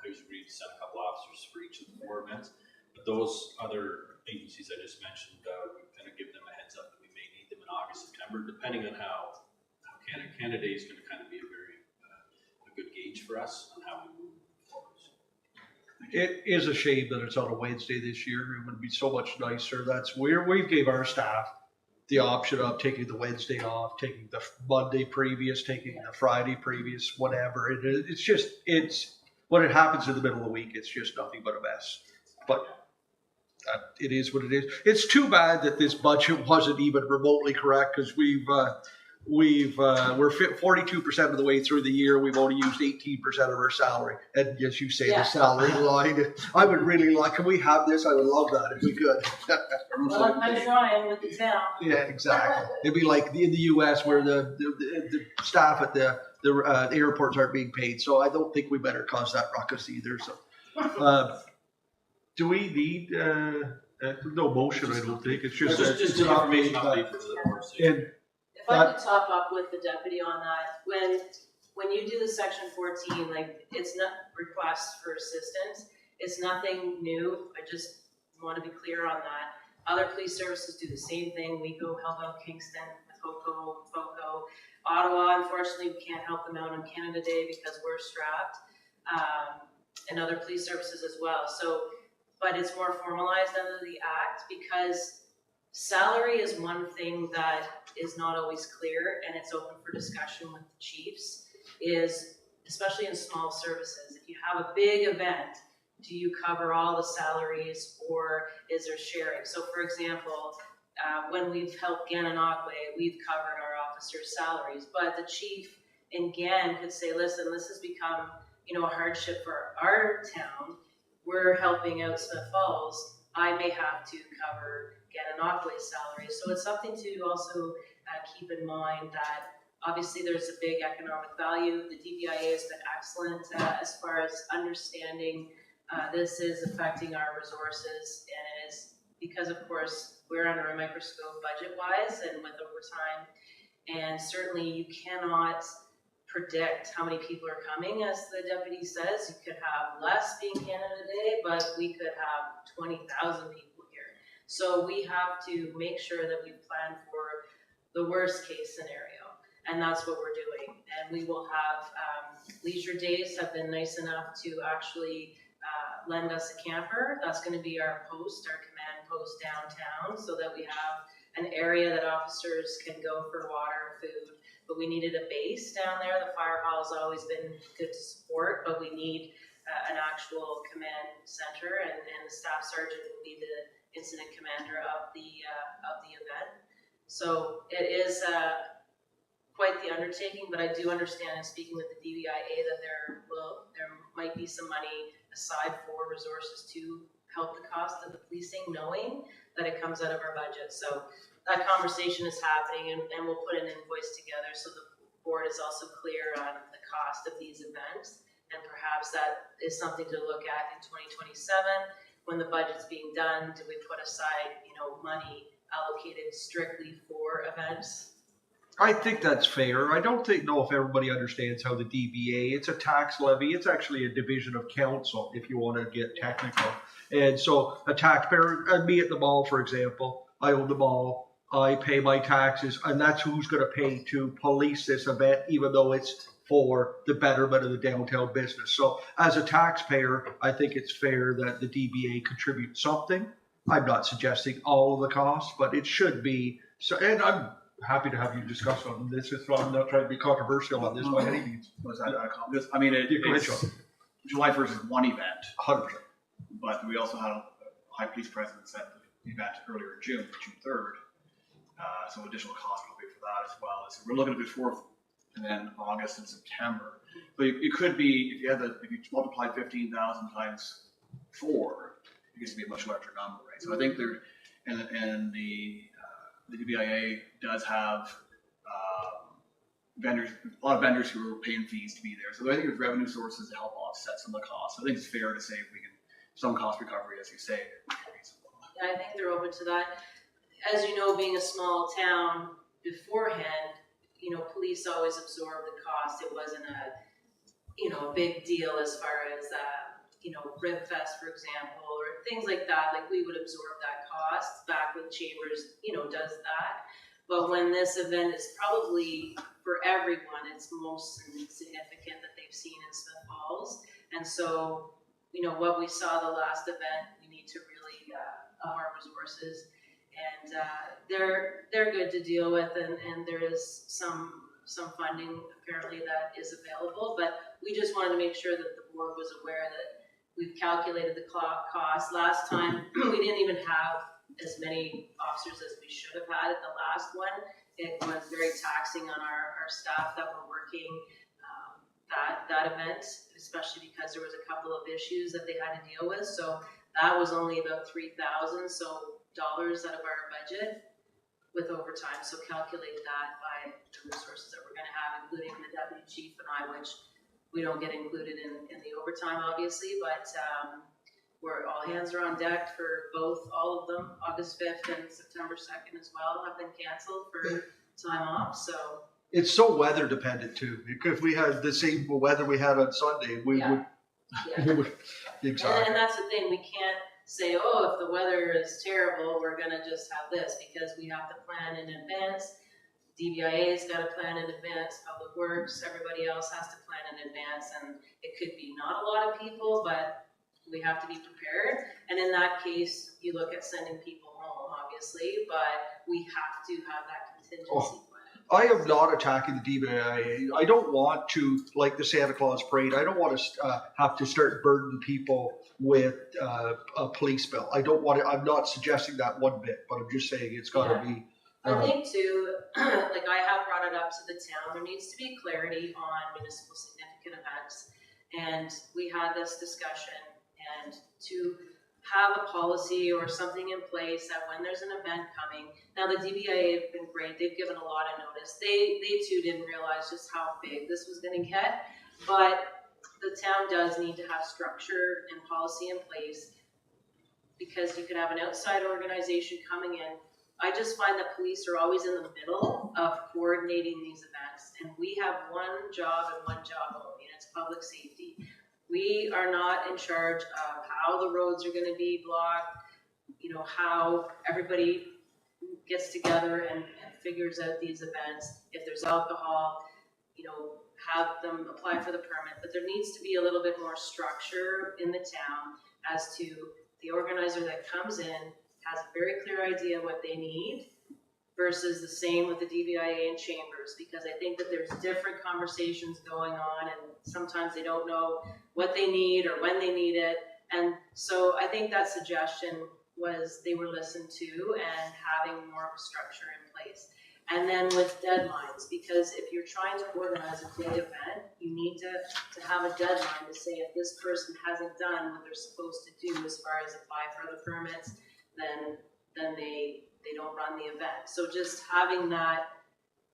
Who's agreed to send a couple officers for each of the 4 events. But those other agencies I just mentioned, we kind of give them a heads up that we may need them in August, September, depending on how Canada Day is going to kind of be a very a good gauge for us on how we move forward. It is a shame that it's on a Wednesday this year. It would be so much nicer. That's where we gave our staff the option of taking the Wednesday off, taking the Monday previous, taking the Friday previous, whatever. It's when it happens in the middle of the week, it's just nothing but a mess. But it is what it is. It's too bad that this budget wasn't even remotely correct, because we've we're 42% of the way through the year. We've only used 18% of our salary. And as you say, Yeah. the salary line, I would really like, can we have this? I would love that if we could. Well, I'm trying with the town. Yeah, exactly. It'd be like in the US where the staff at the airports aren't being paid. So I don't think we better cause that ruckus either. So, do we need, no motion, I don't think. It's just. Just an information update for the board. And If I could top up with the deputy on that, when you do the section 14, like, it's not requests for assistance, it's nothing new, I just want to be clear on that. Other police services do the same thing, we go help out Kingston with HOCO, FOCO. Ottawa, unfortunately, we can't help them out on Canada Day because we're strapped, and other police services as well. So, but it's more formalized under the act because salary is one thing that is not always clear, and it's open for discussion with the chiefs, is especially in small services. If you have a big event, do you cover all the salaries or is there sharing? So for example, when we've helped Gananoque, we've covered our officers' salaries, but the chief in Gan could say, listen, this has become, a hardship for our town. We're helping out Smith Falls. I may have to cover Gananoque's salary. So it's something to also keep in mind that obviously there's a big economic value. The DBIA has been excellent as far as understanding this is affecting our resources, and it is because, of course, we're under a microscope budget-wise and with overtime, and certainly you cannot predict how many people are coming, as the deputy says. You could have less being Canada Day, but we could have 20,000 people here. So we have to make sure that we plan for the worst case scenario, and that's what we're doing. And we will have leisure days have been nice enough to actually lend us a camper. That's going to be our post, our command post downtown, so that we have an area that officers can go for water, food. But we needed a base down there. The fire hall has always been good to support, but we need an actual command center, and the staff sergeant will be the incident commander of the event. So it is quite the undertaking, but I do understand in speaking with the DBIA that there might be some money aside for resources to help the cost of the policing, knowing that it comes out of our budget. So that conversation is happening, and we'll put an invoice together so the board is also clear on the cost of these events, and perhaps that is something to look at in 2027 when the budget's being done. Do we put aside, money allocated strictly for events? I think that's fair. I don't know if everybody understands how the DBA, it's a tax levy. It's actually a division of council, if you want to get technical. And so a taxpayer, me at the mall, for example, I own the mall, I pay my taxes, and that's who's going to pay to police this event, even though it's for the betterment of the downtown business. So as a taxpayer, I think it's fair that the DBA contributes something. I'm not suggesting all of the costs, but it should be. So, and I'm happy to have you discuss on this. I'm not trying to be controversial on this by any means. Was that I mean, July 1st is one event, 100%. but we also had a high police presence at the event earlier in June 3rd. So additional cost will be for that as well. So we're looking at before, and then August and September. But it could be, if you multiply 15,000 times 4, it gets to be a much larger number, right? So I think there, and the DBIA does have vendors, a lot of vendors who are paying fees to be there. So I think there's revenue sources to help offset some of the costs. So I think it's fair to say if we can, some cost recovery, as you say. Yeah, I think they're open to that. As you know, being a small town beforehand, police always absorb the cost. It wasn't a big deal as far as, Rib Fest, for example, or things like that. Like, we would absorb that cost back when Chambers, does that. But when this event is probably, for everyone, it's most significant that they've seen in Smith Falls. And so, what we saw the last event, we need to really up our resources. And they're good to deal with, and there is some funding apparently that is available, but we just wanted to make sure that the board was aware that we've calculated the cost. Last time, we didn't even have as many officers as we should have had at the last one, it was very taxing on our staff that were working that event, especially because there was a couple of issues that they had to deal with. So that was only about $3,000 dollars out of our budget with overtime. So calculate that by the resources that we're going to have, including the deputy chief and I, which we don't get included in the overtime, obviously, but we're all hands are on deck for all of them. August 5th and September 2nd as well have been canceled for time off. So It's so weather dependent too. If we had the same weather we had on Sunday, we Yeah. would. yeah. We would exactly. And that's the thing, we can't say, oh, if the weather is terrible, we're gonna just have this, because we have to plan in advance. DVIA's gotta plan in advance, Public Works, everybody else has to plan in advance, and it could be not a lot of people, but we have to be prepared. And in that case, you look at sending people home, obviously, but we have to have that contingency plan. I am not attacking the DVIA. I don't want to, like the Santa Claus parade, I don't want to have to start burdening people with a police bill. I don't want to, I'm not suggesting that one bit, but I'm just saying it's got to be. I think too, like I have brought it up to the town, there needs to be clarity on municipal significant events. And we had this discussion, and to have a policy or something in place that when there's an event coming, now the DVIA have been great, they've given a lot of notice. They too didn't realize just how big this was gonna get, but the town does need to have structure and policy in place, because you could have an outside organization coming in. I just find that police are always in the middle of coordinating these events, and we have one job and one job only, and it's public safety. We are not in charge of how the roads are gonna be blocked, how everybody gets together and figures out these events. If there's alcohol, have them apply for the permit, but there needs to be a little bit more structure in the town as to the organizer that comes in has a very clear idea what they need, versus the same with the DVIA and chambers, because I think that there's different conversations going on, and sometimes they don't know what they need or when they need it. And so I think that suggestion was they were listened to, and having more of a structure in place. And then with deadlines, because if you're trying to organize a big event, you need to have a deadline to say if this person hasn't done what they're supposed to do as far as apply for the permits, then they don't run the event. So just having that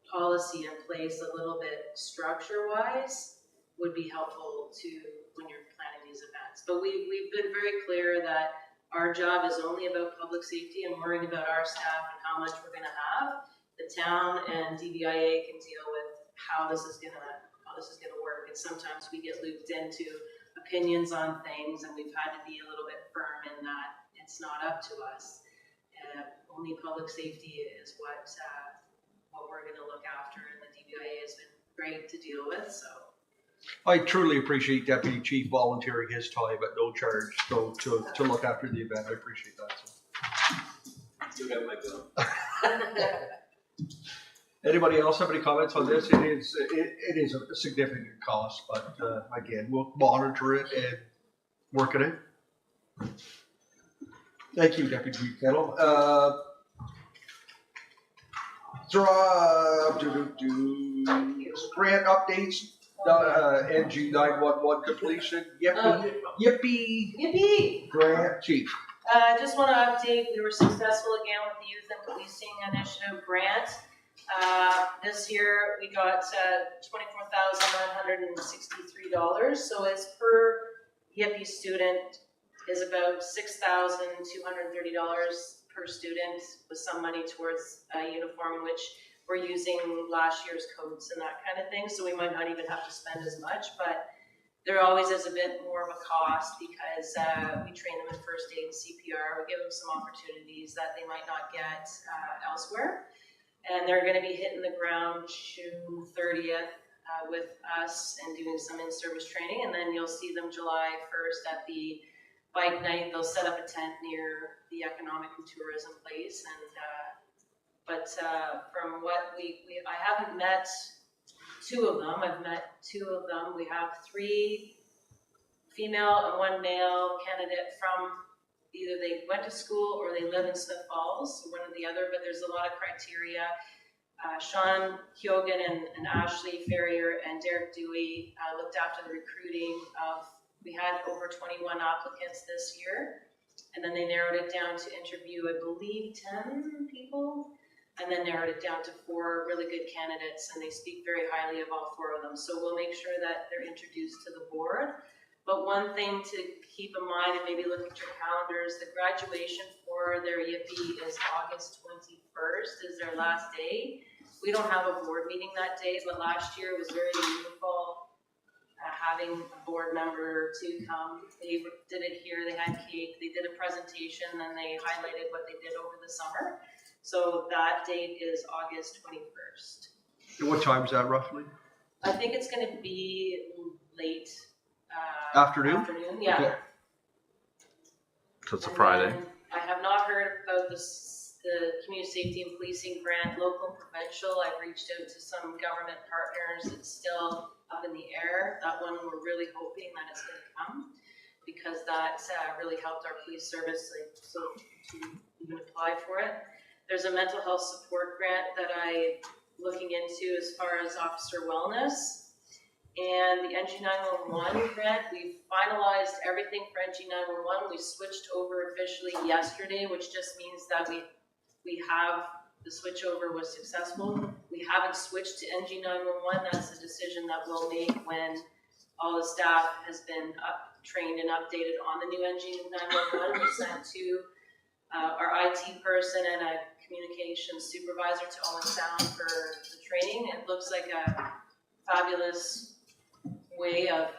policy in place a little bit structure-wise would be helpful to when you're planning these events. But we've been very clear that our job is only about public safety and worrying about our staff and how much we're gonna have. The town and DVIA can deal with how this is gonna work. And sometimes we get looped into opinions on things, and we've had to be a little bit firm in that it's not up to us. Only public safety is what we're gonna look after, and the DVIA has been great to deal with, so. I truly appreciate Deputy Chief volunteering his time at no charge to look after the event. I appreciate that. So. You got my bill. Anybody else have any comments on this? It is a significant cost, but again, we'll monitor it and work it in. Thank you, Deputy Chief Kettle. Grant updates. NG 911 completion. Yippee! Yippee! Grant Chief. Just want to update, we were successful again with the Youth and Policing Initiative grant. This year we got $24,963. So as per Yippee student is about $6,230 per student, with some money towards a uniform, which we're using last year's coats and that kind of thing. So we might not even have to spend as much, but there always is a bit more of a cost because we train them in first aid and CPR. We give them some opportunities that they might not get elsewhere. And they're going to be hitting the ground June 30th with us and doing some in-service training. And then you'll see them July 1st at the bike night. They'll set up a tent near the economic and tourism place. And but from what I haven't met two of them. I've met two of them. We have 3 female and 1 male candidate from either they went to school or they live in Smith Falls, one or the other, but there's a lot of criteria. Sean Kyogan and Ashley Ferrier and Derek Dewey looked after the recruiting of, we had over 21 applicants this year. And then they narrowed it down to interview, I believe, 10 people. And then narrowed it down to 4 really good candidates, and they speak very highly of all 4 of them. So we'll make sure that they're introduced to the board. But one thing to keep in mind, and maybe look at your calendars, the graduation for their YIPI is August 21st is their last day. We don't have a board meeting that day, but last year was very meaningful having a board member to come. They did it here, they had cake, they did a presentation, and they highlighted what they did over the summer. So that date is August 21st. And what time is that roughly? I think it's gonna be late. Afternoon? Afternoon, yeah. Okay. So it's a And Friday. then I have not heard about the community safety and policing grant, local and provincial. I've reached out to some government partners. It's still up in the air. That one, we're really hoping that it's gonna come, because that really helped our police service, so to even apply for it. There's a mental health support grant that I'm looking into as far as officer wellness. And the NG 911 grant, we've finalized everything for NG 911. We switched over officially yesterday, which just means that we have, the switchover was successful. We haven't switched to NG 911. That's a decision that we'll make when all the staff has been trained and updated on the new NG 911. We sent to our IT person and a communications supervisor to Owen Sound for the training. It looks like a fabulous way of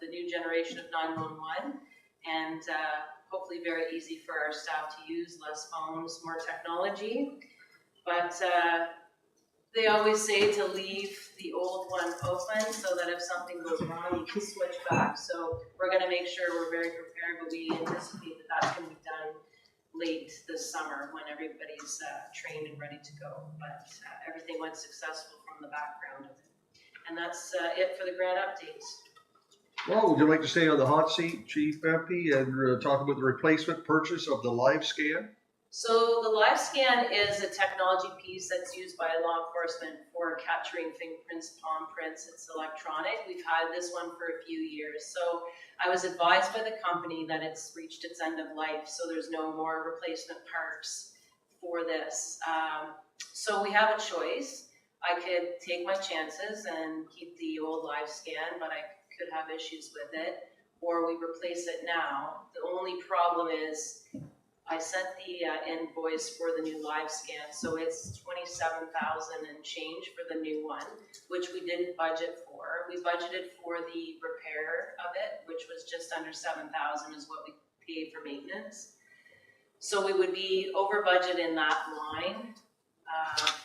the new generation of 911, and hopefully very easy for our staff to use, less phones, more technology. But they always say to leave the old one open so that if something goes wrong, you can switch back. So we're gonna make sure we're very prepared, but we anticipate that that's gonna be done late this summer when everybody's trained and ready to go. But everything went successful from the background of it. And that's it for the grant updates. Well, would you like to stay on the hot seat, Chief Empey, and talk about the replacement purchase of the live scan? So the live scan is a technology piece that's used by law enforcement for capturing fingerprints, palm prints. It's electronic. We've had this one for a few years. So I was advised by the company that it's reached its end of life, so there's no more replacement parts for this. So we have a choice. I could take my chances and keep the old live scan, but I could have issues with it, or we replace it now. The only problem is I sent the invoice for the new live scan, so it's $27,000 and change for the new one, which we didn't budget for. We budgeted for the repair of it, which was just under $7,000 is what we paid for maintenance. So we would be over budget in that line.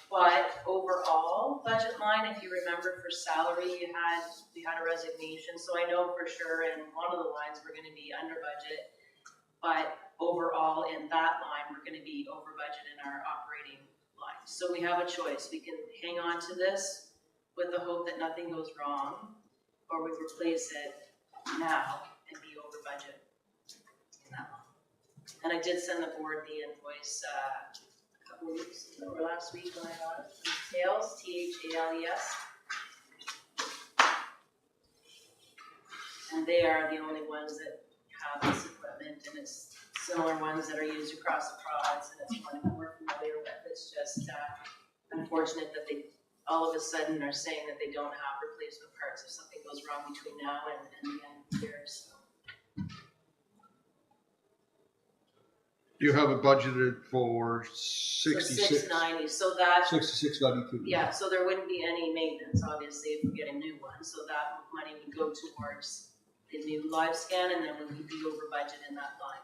But overall budget line, if you remember for salary, we had a resignation, so I know for sure in one of the lines we're gonna be under budget. But overall in that line, we're gonna be over budget in our operating line. So we have a choice. We can hang on to this with the hope that nothing goes wrong, or we replace it now and be over budget in that line. And I did send the board the invoice, weeks or last week when I got it. Thales, THALES. And they are the only ones that have this equipment, and it's similar ones that are used across the province, and it's one that we're familiar with. It's just unfortunate that they all of a sudden are saying that they don't have replacement parts if something goes wrong between now and the end of the year. So. You have it budgeted for 66. So 690, so that, 6692. yeah, so there wouldn't be any maintenance, obviously, if we get a new one, so that money would go towards the new live scan, and then we would be over budget in that line.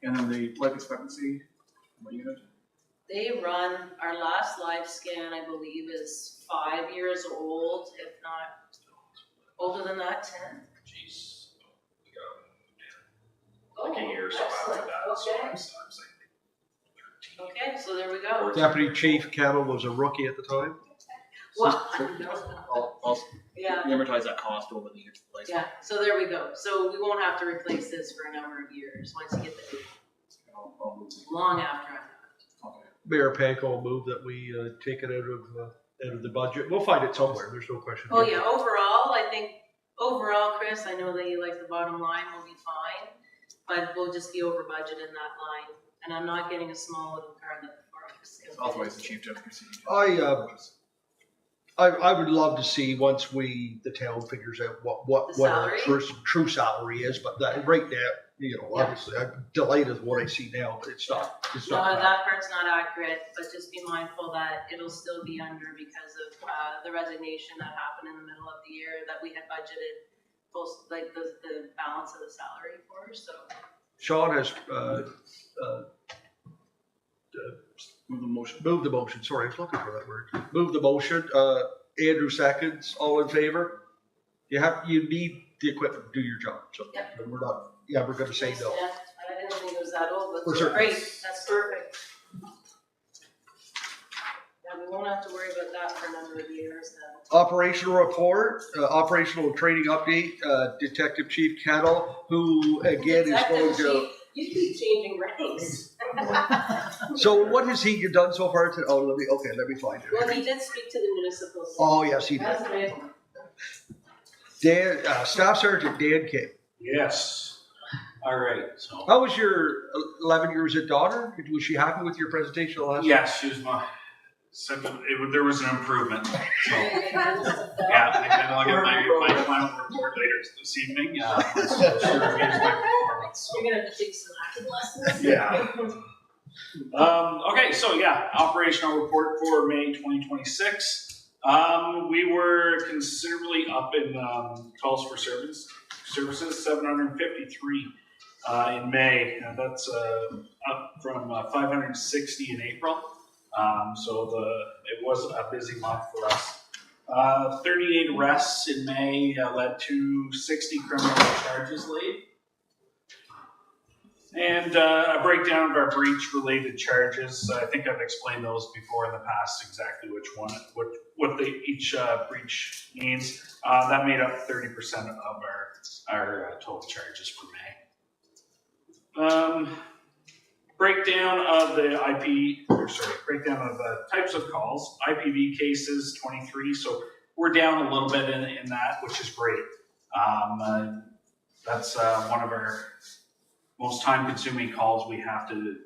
And then the life expectancy, what unit? They run, our last live scan, I believe, is 5 years old, if not older than that, 10. Jeez. We got like a year or so Excellent. after that, so Okay. I'm saying 13. Okay, so there we go. Deputy Chief Kettle was a rookie at the time. Well, I'll yeah, amortize that cost over the years. yeah, so there we go. So we won't have to replace this for a number of years, once you get the, I'll move it. long after I'm Okay. Mayor Panko will move that we take it out of the budget. We'll find it somewhere. There's no question. Oh, yeah, overall, I think, Chris, I know that you like the bottom line will be fine, but we'll just be over budget in that line. And I'm not getting a small little car that the Authorize the chief to proceed. I would love to see once the town figures out what The our salary? true salary is, but right now, obviously, I'm delighted with what I see now, but it's not. No, that part's not accurate, but just be mindful that it'll still be under because of the resignation that happened in the middle of the year that we had budgeted the balance of the salary for, so. Sean has Move the motion. moved the motion. Sorry, I was looking for that word. Move the motion. Andrew seconds. All in favor? You need the equipment to do your job. So Yep. we're not. Yeah, we're going to say no. Yeah, I didn't think it was that old, For but sure. great, that's perfect. Yeah, we won't have to worry about that for a number of years then. Operational report, operational training update, Detective Chief Kettle, who again is going Detective to. Chief, you keep changing ranks. So what has he done so far? Let me find it. Well, he did speak to the municipal. Oh yes, he did. That's great. Dan, Staff Sergeant Dan King. Yes. All right, so. How was your 11 years at daughter? Was she happy with your presentation last? Yes, she was my second, there was an improvement, so. Yeah. Yeah, I'll get my final report later this evening. So sure reviews my performance. You're gonna have to take some acting lessons. Yeah. Okay, so yeah, operational report for May 2026. We were considerably up in calls for services, 753 in May. That's up from 560 in April. So it was a busy month for us. 38 arrests in May led to 60 criminal charges laid. And a breakdown of our breach-related charges. I think I've explained those before in the past, exactly which one, what each breach means. That made up 30% of our total charges for May. Breakdown of the breakdown of the types of calls. IPV cases, 23. So we're down a little bit in that, which is great. That's one of our most time-consuming type of calls we have to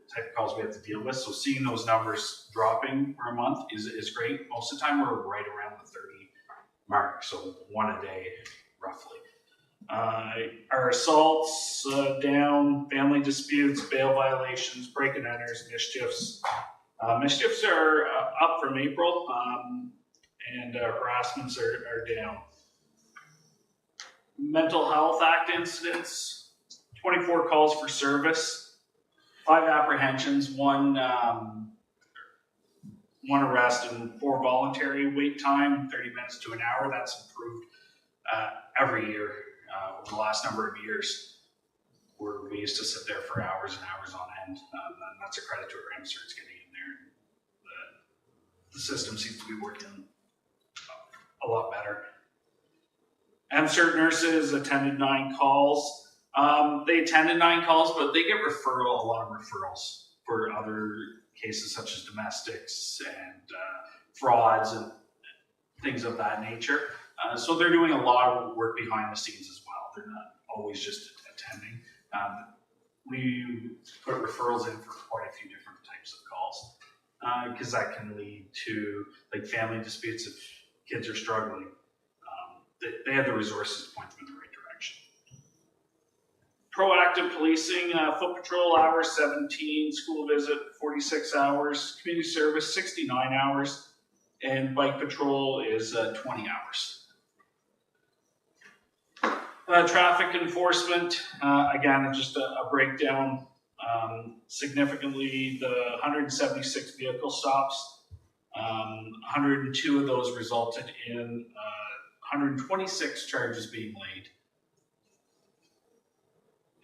deal with. So seeing those numbers dropping for a month is great. Most of the time we're right around the 30 mark, so one a day, roughly. Our assaults down, family disputes, bail violations, break and enters, mischiefs. Mischiefs are up from April, and harassments are down. Mental Health Act incidents. 24 calls for service, 5 apprehensions, one arrest, and 4 voluntary wait time, 30 minutes to an hour. That's improved every year over the last number of years, where we used to sit there for hours and hours on end. And that's a credit to our MCERTs getting in there. The system seems to be working a lot better. MCERT nurses attended 9 calls. They attended 9 calls, but they get a lot of referrals for other cases such as domestics and frauds and things of that nature. So they're doing a lot of work behind the scenes as well. They're not always just attending. We put referrals in for quite a few different types of calls because that can lead to like family disputes if kids are struggling. They have the resources to point them in the right direction. Proactive policing, foot patrol hours, 17, school visit, 46 hours, community service, 69 hours, and bike patrol is 20 hours. Traffic enforcement, again, just a breakdown. Significantly, the 176 vehicle stops, 102 of those resulted in 126 charges being laid.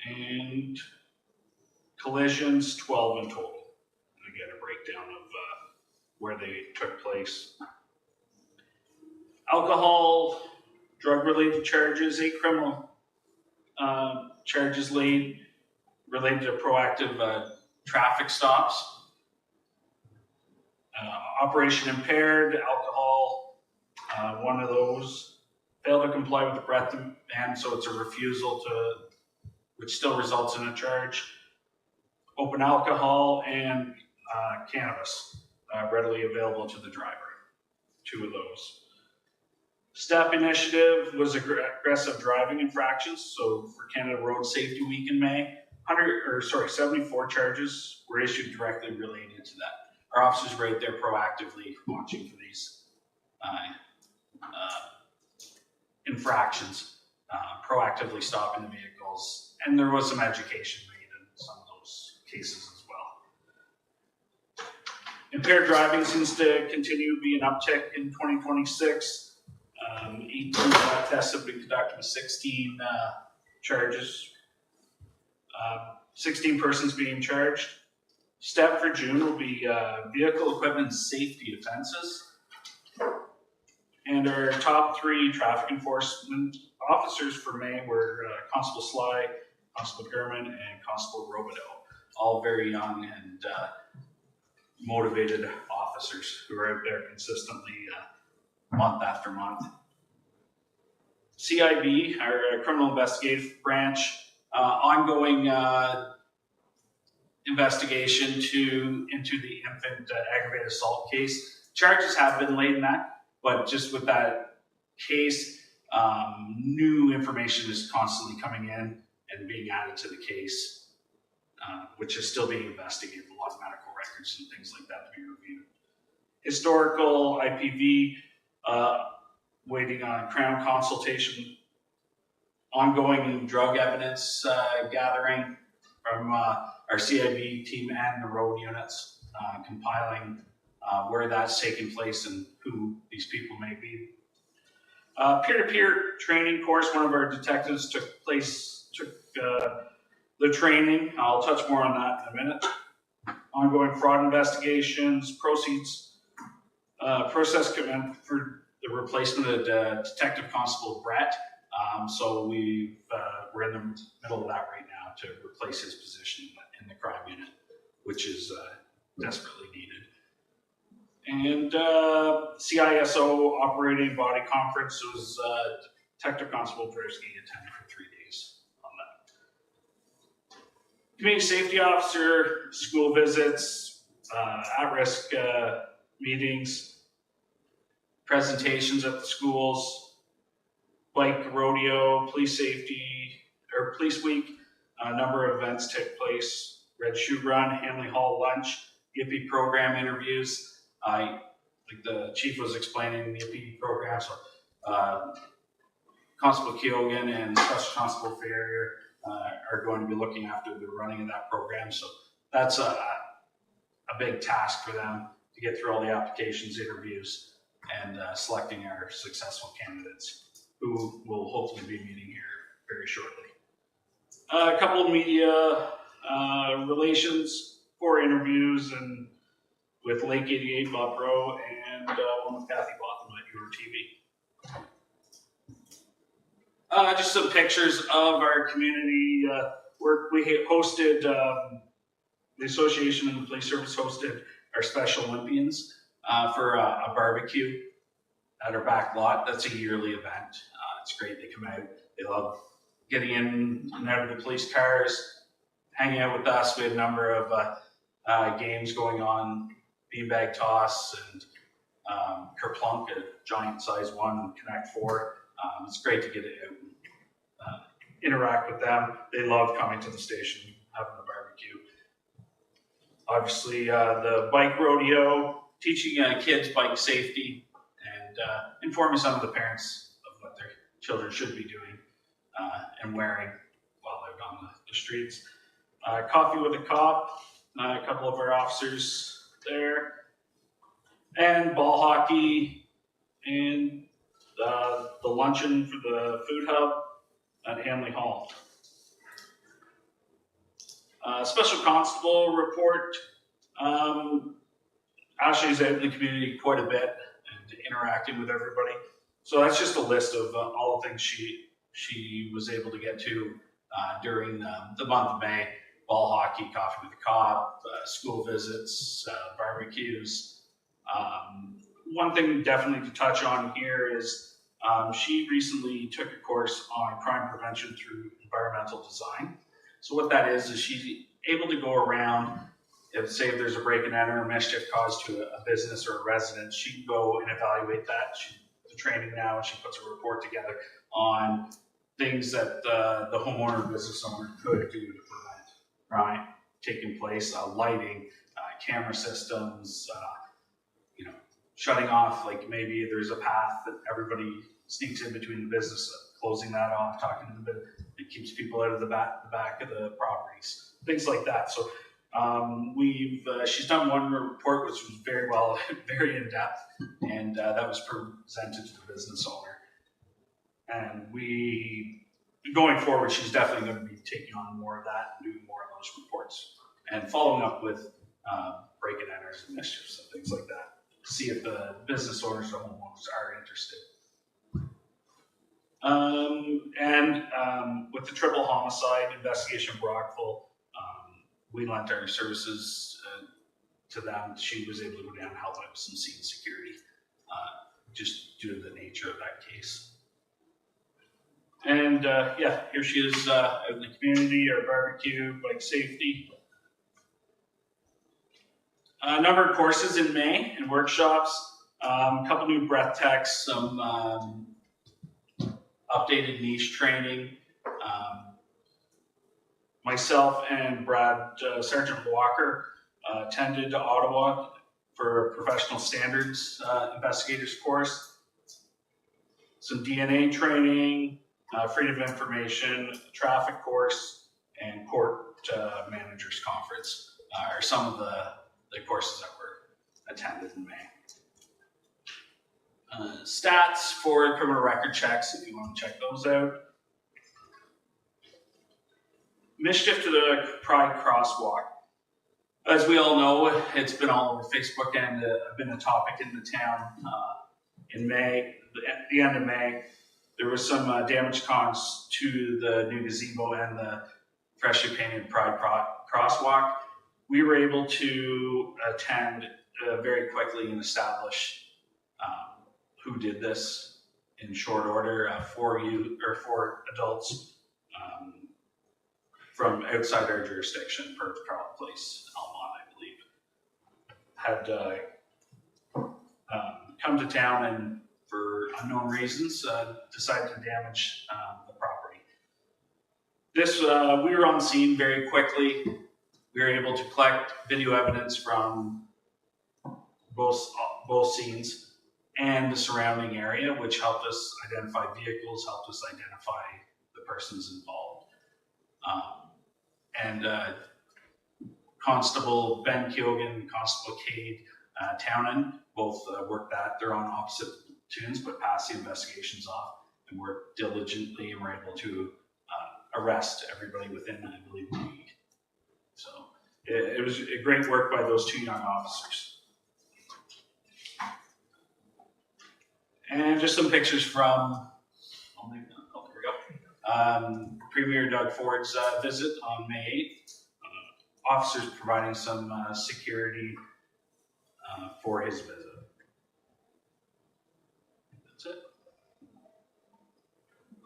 And collisions, 12 in total. And again, a breakdown of where they took place. Alcohol, drug-related charges, 8 criminal charges laid related to proactive traffic stops. Operation impaired, alcohol, one of those. Failed to comply with the breath ban, so it's a refusal to, which still results in a charge. Open alcohol and cannabis readily available to the driver. 2 of those. STEP initiative was aggressive driving infractions. So for Canada Road Safety Week in May, 74 charges were issued directly related to that. Our officers right there proactively watching for these infractions, proactively stopping the vehicles, and there was some education made in some of those cases as well. Impaired driving seems to continue to be an uptick in 2026. 18 tests have been conducted with 16 charges. 16 persons being charged. Step for June will be vehicle equipment safety offenses. And our top 3 traffic enforcement officers for May were Constable Sly, Constable German, and Constable Robideau. All very young and motivated officers who are out there consistently month after month. CIB, our criminal investigative branch, ongoing investigation into the infant aggravated assault case. Charges have been laid in that, but just with that case, new information is constantly coming in and being added to the case, which is still being investigated. A lot of medical records and things like that to be reviewed. Historical IPV, waiting on Crown consultation. Ongoing drug evidence gathering from our CIB team and the road units, compiling where that's taking place and who these people may be. Peer-to-peer training course, one of our detectives took the training. I'll touch more on that in a minute. Ongoing fraud investigations, process commitment for the replacement of Detective Constable Brett. So we're in the middle of that right now to replace his position in the crime unit, which is desperately needed. And CISO operating body conference was Detective Constable Drisky attended for 3 days on that. Community safety officer, school visits, at-risk meetings, presentations at the schools, bike rodeo, police week, a number of events took place. Red Shoe Run, Hanley Hall lunch, Yippee program interviews. Like the chief was explaining the Yippee program, so Constable Keoghan and Special Constable Ferrier are going to be looking after the running of that program. So that's a big task for them to get through all the applications, interviews, and selecting our successful candidates who will hopefully be meeting here very shortly. A couple of media relations for interviews and with Lake 88, Bob Rowe, and one with Kathy Botham at URTV. Just some pictures of our community work. We hosted, the association and the police service hosted our Special Olympians for a barbecue at our back lot. That's a yearly event. It's great. They come out. They love getting in and out of the police cars, hanging out with us. We had a number of games going on, beanbag toss and kerplunk, a giant size 1, Connect 4. It's great to get out and interact with them. They love coming to the station, having a barbecue. Obviously, the bike rodeo, teaching kids bike safety and informing some of the parents of what their children should be doing and wearing while they're on the streets. Coffee with a cop, a couple of our officers there, and ball hockey, and the luncheon for the food hub at Hanley Hall. Special Constable report. Ashley's out in the community quite a bit and interacting with everybody. So that's just a list of all the things she was able to get to during the month of May. Ball hockey, coffee with a cop, school visits, barbecues, One thing definitely to touch on here is she recently took a course on crime prevention through environmental design. So what that is she's able to go around, say if there's a break and enter or mischief caused to a business or a residence, she can go and evaluate that. She's training now, and she puts a report together on things that the homeowner or business owner could do to prevent crime taking place, lighting, camera systems, shutting off, like maybe there's a path that everybody sneaks in between the business, closing that off, talking to the business, it keeps people out of the back of the properties, things like that. So she's done one report which was very in depth, and that was presented to the business owner. And going forward, she's definitely going to be taking on more of that and doing more of those reports and following up with break and enters and mischiefs and things like that. See if the business owners or homeowners are interested. With the triple homicide investigation of Rockville, we lent our services to them. She was able to go down and help out with some scene security, just due to the nature of that case. And here she is out in the community, our barbecue, bike safety. A number of courses in May and workshops, a couple new breath techs, some updated niche training. Myself and Brad, Sergeant Walker, attended Ottawa for a professional standards investigators course. Some DNA training, freedom of information, traffic course, and court managers conference are some of the courses that were attended in May. Stats for criminal record checks, if you want to check those out. Mischief to the Pride Crosswalk. As we all know, it's been all over Facebook and been a topic in the town in May, at the end of May. There was some damage caused to the new gazebo and the freshly painted Pride Crosswalk. We were able to attend very quickly and establish who did this in short order. 4 adults from outside our jurisdiction, Perth, Carleton Place, Almont, I believe, had come to town and for unknown reasons decided to damage the property. This we were on scene very quickly. We were able to collect video evidence from both scenes and the surrounding area, which helped us identify vehicles, helped us identify the persons involved. Constable Ben Keoghan, Constable Cade Townend both worked that. They're on opposite platoons, but passed the investigations off and worked diligently and were able to arrest everybody within, I believe, a week. So it was a great work by those two young officers. And just some pictures from, there we go. Premier Doug Ford's visit on May 8th. Officers providing some security for his visit. That's it.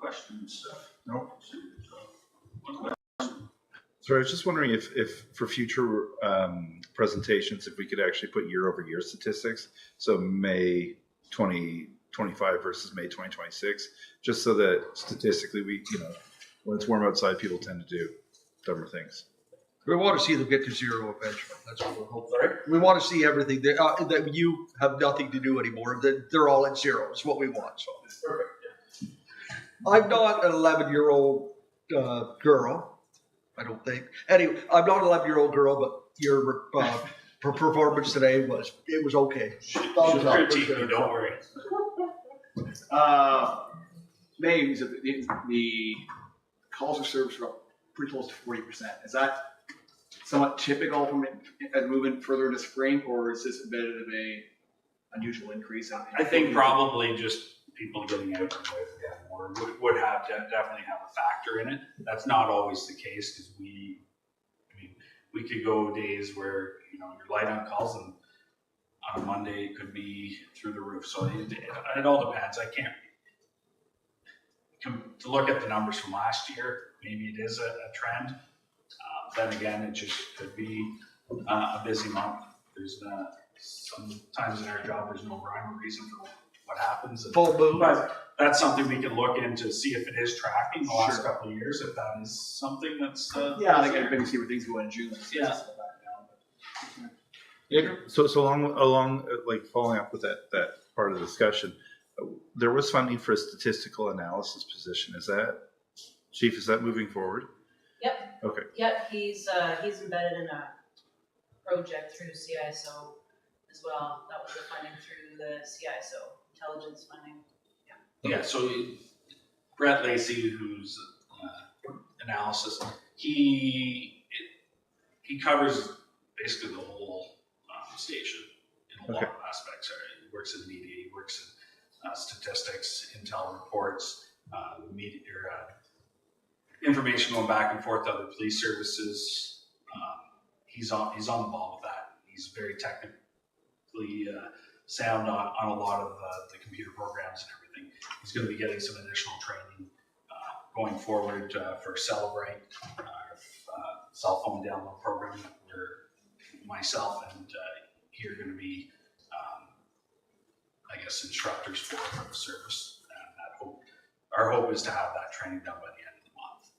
Questions? Nope. So I was just wondering if for future presentations, if we could actually put year-over-year statistics, so May 2025 versus May 2026, just so that statistically we, when it's warm outside, people tend to do dumber things. We want to see them get to zero eventually. That's what we're hoping. Right? We want to see everything that you have nothing to do anymore. That they're all at zero. It's what we want. So Perfect. Yeah. I'm not an 11-year-old girl. I don't think. Anyway, I'm not an 11-year-old girl, but your performance today was okay. Thumbs up. Don't worry. May, the calls for service were up pretty close to 40%. Is that somewhat typical from as moving further into spring, or is this a bit of a unusual increase? I think probably just people getting out and about again more would have to definitely have a factor in it. That's not always the case because we could go days where you're light on calls and On a Monday, it could be through the roof. So it all depends. I can't to look at the numbers from last year. Maybe it is a trend. Then again, it just could be a busy month. There's sometimes in our job, there's no rhyme or reason for what happens. Full moon. But that's something we can look into, see if it is tracking the last Sure. couple of years, if that is something that's. Yeah, I think maybe see where things go in June. Yeah. So along like following up with that part of the discussion, there was funding for a statistical analysis position. Is that, Chief, is that moving forward? Yep. Okay. Yep, he's embedded in a project through CISO as well. That was the funding through the CISO, intelligence funding. Yeah, so Brett Lacey, who's analysis, he covers basically the whole station in a lot of aspects. He works in media, he works in statistics, intel reports, media, information going back and forth to other police services. He's on the ball with that. He's very technically sound on a lot of the computer programs and everything. He's going to be getting some additional training going forward for Celebrate, cell phone download program that myself and he are going to be, I guess, instructors for the service. And our hope is to have that training done by the end of the month.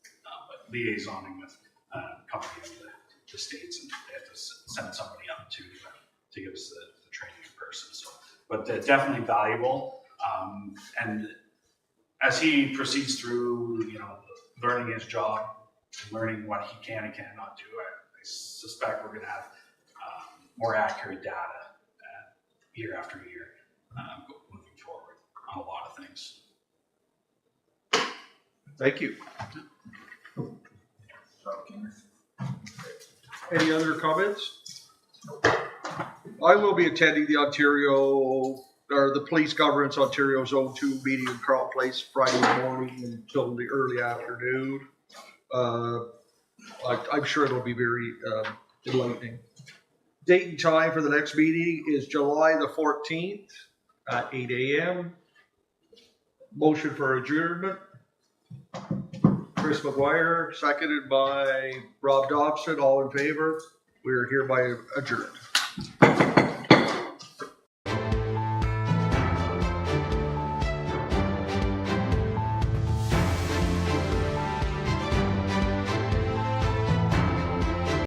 But liaisoning with a company in the States, and they have to send somebody up to give us the training in person. So, but definitely valuable. And as he proceeds through, learning his job, learning what he can and cannot do, I suspect we're going to have more accurate data year after year moving forward on a lot of things. Thank you. Any other comments? I will be attending the the Police Governance Ontario Zone 2 meeting in Carl Place Friday morning until the early afternoon. I'm sure it'll be very enlightening. Date and time for the next meeting is July the 14th at 8 a.m. Motion for adjournment. Chris McGuire, seconded by Rob Dobson. All in favor? We are hereby adjourned.